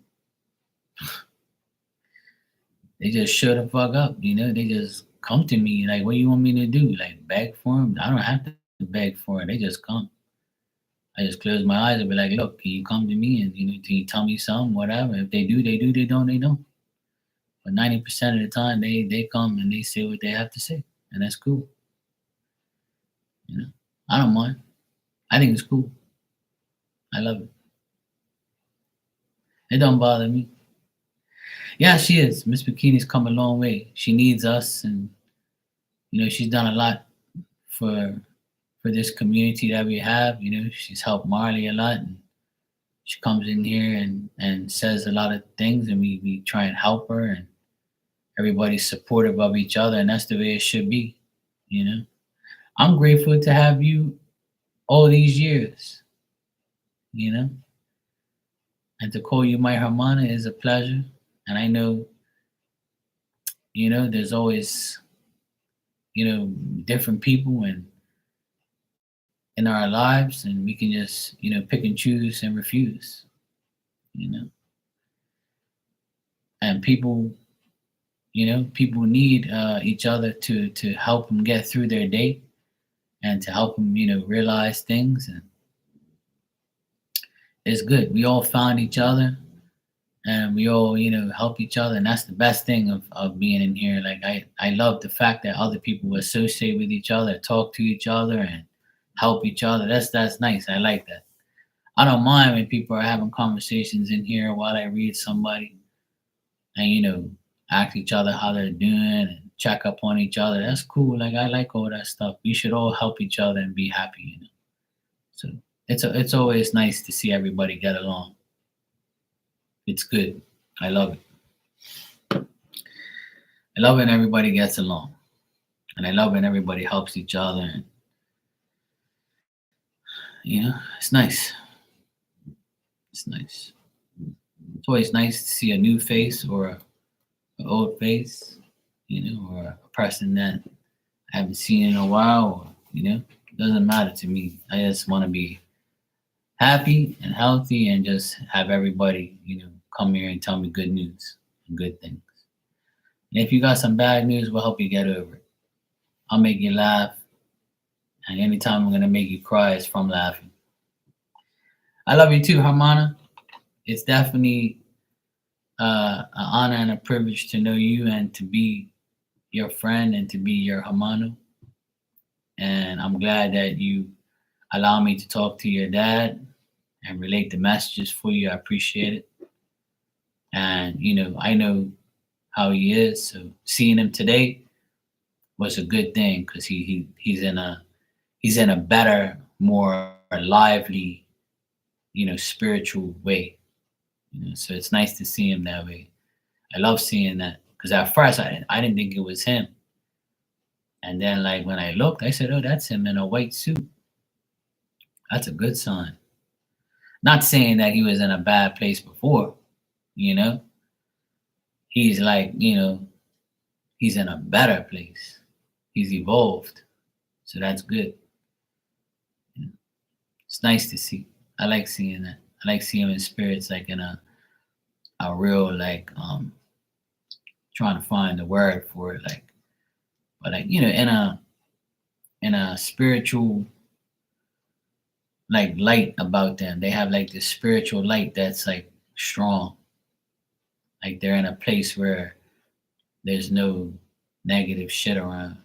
They just show the fuck up. They just come to me like, what do you want me to do? Like beg for them? I don't have to beg for it. They just come. I just close my eyes and be like, look, can you come to me and can you tell me something, whatever? If they do, they do. They don't, they don't. But 90% of the time, they come and they say what they have to say, and that's cool. You know, I don't mind. I think it's cool. I love it. It don't bother me. Yeah, she is. Miss Bikini's come a long way. She needs us, and she's done a lot for this community that we have. She's helped Marley a lot, and she comes in here and says a lot of things, and we try and help her, and everybody's supportive of each other, and that's the way it should be. You know, I'm grateful to have you all these years. You know, and to call you my Hermana is a pleasure. And I know, there's always, different people in our lives, and we can just, pick and choose and refuse. You know, and people need each other to help them get through their day and to help them, realize things. And it's good. We all found each other and we all, help each other. And that's the best thing of being in here. Like I love the fact that other people associate with each other, talk to each other and help each other. That's nice. I like that. I don't mind when people are having conversations in here while I read somebody and, ask each other how they're doing and check up on each other. That's cool. Like I like all that stuff. We should all help each other and be happy. So it's always nice to see everybody get along. It's good. I love it. I love when everybody gets along, and I love when everybody helps each other. And it's nice. It's nice. It's always nice to see a new face or an old face, or a person that I haven't seen in a while. Or, it doesn't matter to me. I just want to be happy and healthy and just have everybody, come here and tell me good news and good things. And if you got some bad news, we'll help you get over it. I'll make you laugh. And anytime I'm going to make you cry, it's from laughing. I love you too, Hermana. It's definitely an honor and a privilege to know you and to be your friend and to be your Hermano. And I'm glad that you allow me to talk to your dad and relate the messages for you. I appreciate it. And I know how he is. So seeing him today was a good thing because he's in a better, more lively, spiritual way. So it's nice to see him that way. I love seeing that because at first I didn't think it was him, and then like when I looked, I said, "Oh, that's him in a white suit. That's a good sign." Not saying that he was in a bad place before, you know. He's like, he's in a better place. He's evolved, so that's good. It's nice to see. I like seeing that. I like seeing him in spirits, like in a real like trying to find the word for it, like, but like in a spiritual like light about them. They have like this spiritual light that's like strong. Like they're in a place where there's no negative shit around.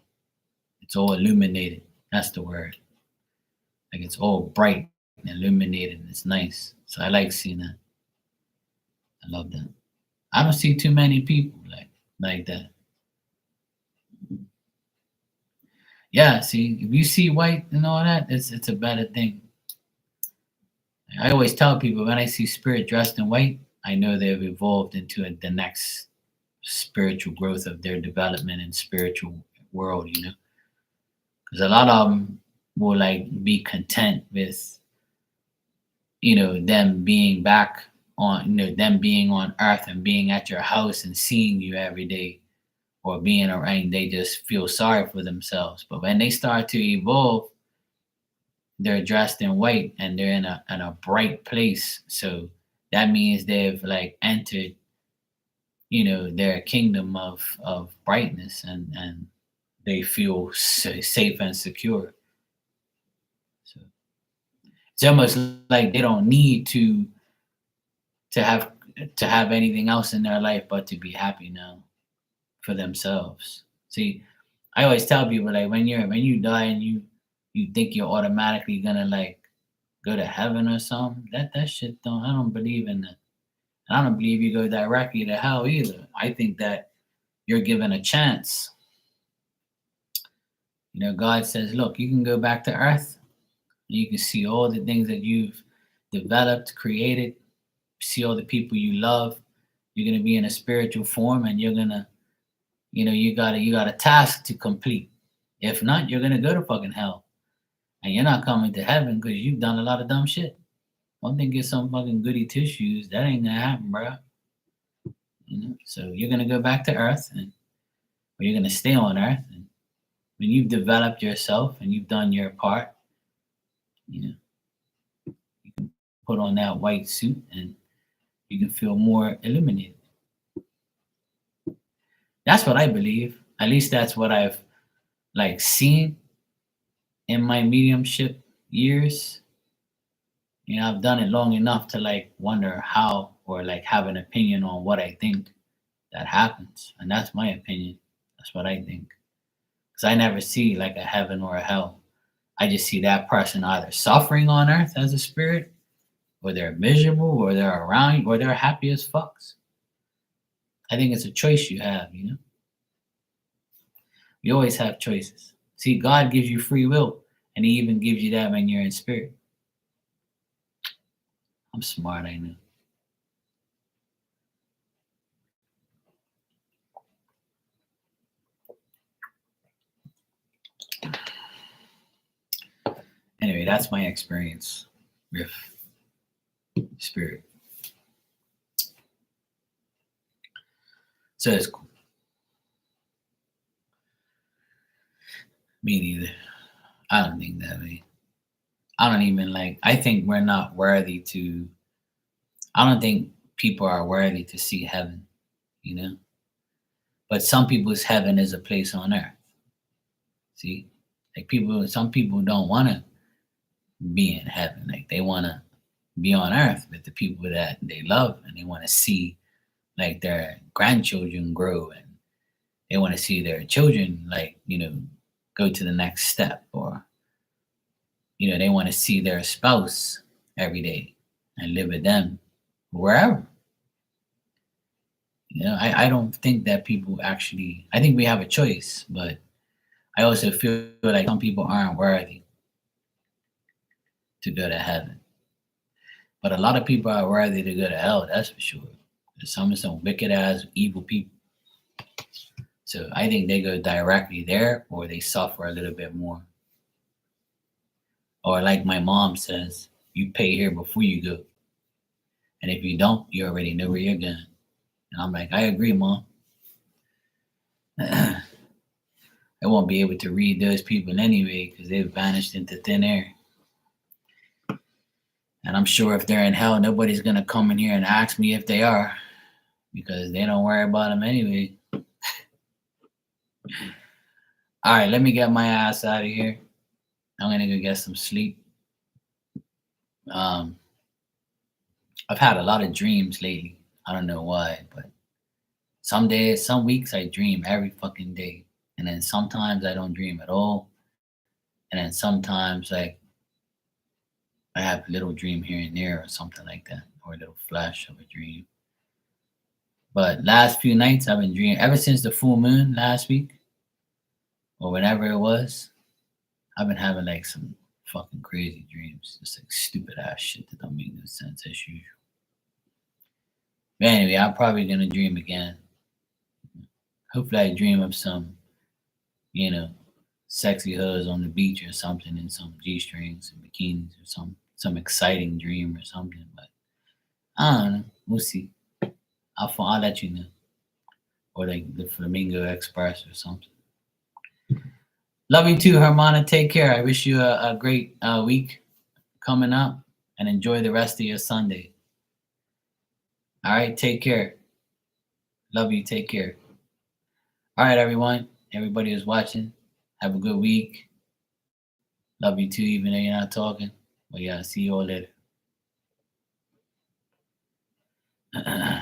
It's all illuminated. That's the word. Like it's all bright and illuminated. And it's nice. So I like seeing that. I love that. I don't see too many people like that. Yeah, see, if you see white and all that, it's a better thing. I always tell people when I see spirit dressed in white, I know they've evolved into the next spiritual growth of their development in spiritual world, because a lot of them will like be content with them being back on them being on earth and being at your house and seeing you every day or being around. They just feel sorry for themselves, but when they start to evolve, they're dressed in white and they're in a bright place. So that means they've like entered, their kingdom of brightness, and they feel safe and secure. So it's almost like they don't need to have to have anything else in their life but to be happy now for themselves. See, I always tell people like when you die and you think you're automatically gonna like go to heaven or something. That shit don't I don't believe in that. And I don't believe you go directly to hell either. I think that you're given a chance. God says, look, you can go back to earth. And you can see all the things that you've developed, created, see all the people you love. You're gonna be in a spiritual form and you're gonna you got a task to complete. If not, you're gonna go to fucking hell, and you're not coming to heaven because you've done a lot of dumb shit. One thing, get some fucking goody tissues. That ain't gonna happen, bro. So you're gonna go back to Earth, or you're gonna stay on Earth. And when you've developed yourself and you've done your part, you know, put on that white suit and you can feel more illuminated. That's what I believe. At least that's what I've like seen in my mediumship years. I've done it long enough to like wonder how or like have an opinion on what I think that happens. And that's my opinion. That's what I think. Because I never see like a heaven or a hell. I just see that person either suffering on earth as a spirit, or they're miserable, or they're around, or they're happy as fucks. I think it's a choice you have. You always have choices. See, God gives you free will, and He even gives you that when you're in spirit. I'm smart, I know. Anyway, that's my experience with spirit. So it's cool. Me neither. I don't think that way. I don't even like, I think we're not worthy to, I don't think people are worthy to see heaven, you know? But some people's heaven is a place on earth. See? Like some people don't want to be in heaven. Like they want to be on earth with the people that they love, and they want to see like their grandchildren grow, and they want to see their children like, go to the next step, or they want to see their spouse every day and live with them wherever. I don't think that people actually, I think we have a choice, but I also feel like some people aren't worthy to go to heaven. But a lot of people are worthy to go to hell, that's for sure. There's some wicked ass evil people. So I think they go directly there, or they suffer a little bit more. Or like my mom says, you pay here before you go. And if you don't, you already know where you're going. And I'm like, I agree, Mom. I won't be able to read those people anyway because they've vanished into thin air. And I'm sure if they're in hell, nobody's going to come in here and ask me if they are, because they don't worry about them anyway. All right, let me get my ass out of here. I'm going to go get some sleep. I've had a lot of dreams lately. I don't know why, but some days, some weeks I dream every fucking day. And then sometimes I don't dream at all. And then sometimes like I have a little dream here and there or something like that, or a little flash of a dream. But last few nights I've been dreaming ever since the full moon last week, or whenever it was. I've been having like some fucking crazy dreams, just like stupid ass shit that don't make no sense as usual. But anyway, I'm probably gonna dream again. Hopefully, I dream of some, sexy hoes on the beach or something in some g-strings and bikinis, or some exciting dream or something. But I don't know. We'll see. I'll let you know, or like the Flamingo Express or something. Love you too, Hermana. Take care. I wish you a great week coming up, and enjoy the rest of your Sunday. All right, take care. Love you. Take care. All right, everyone. Everybody who's watching, have a good week. Love you too, even though you're not talking. But yeah, see you all later.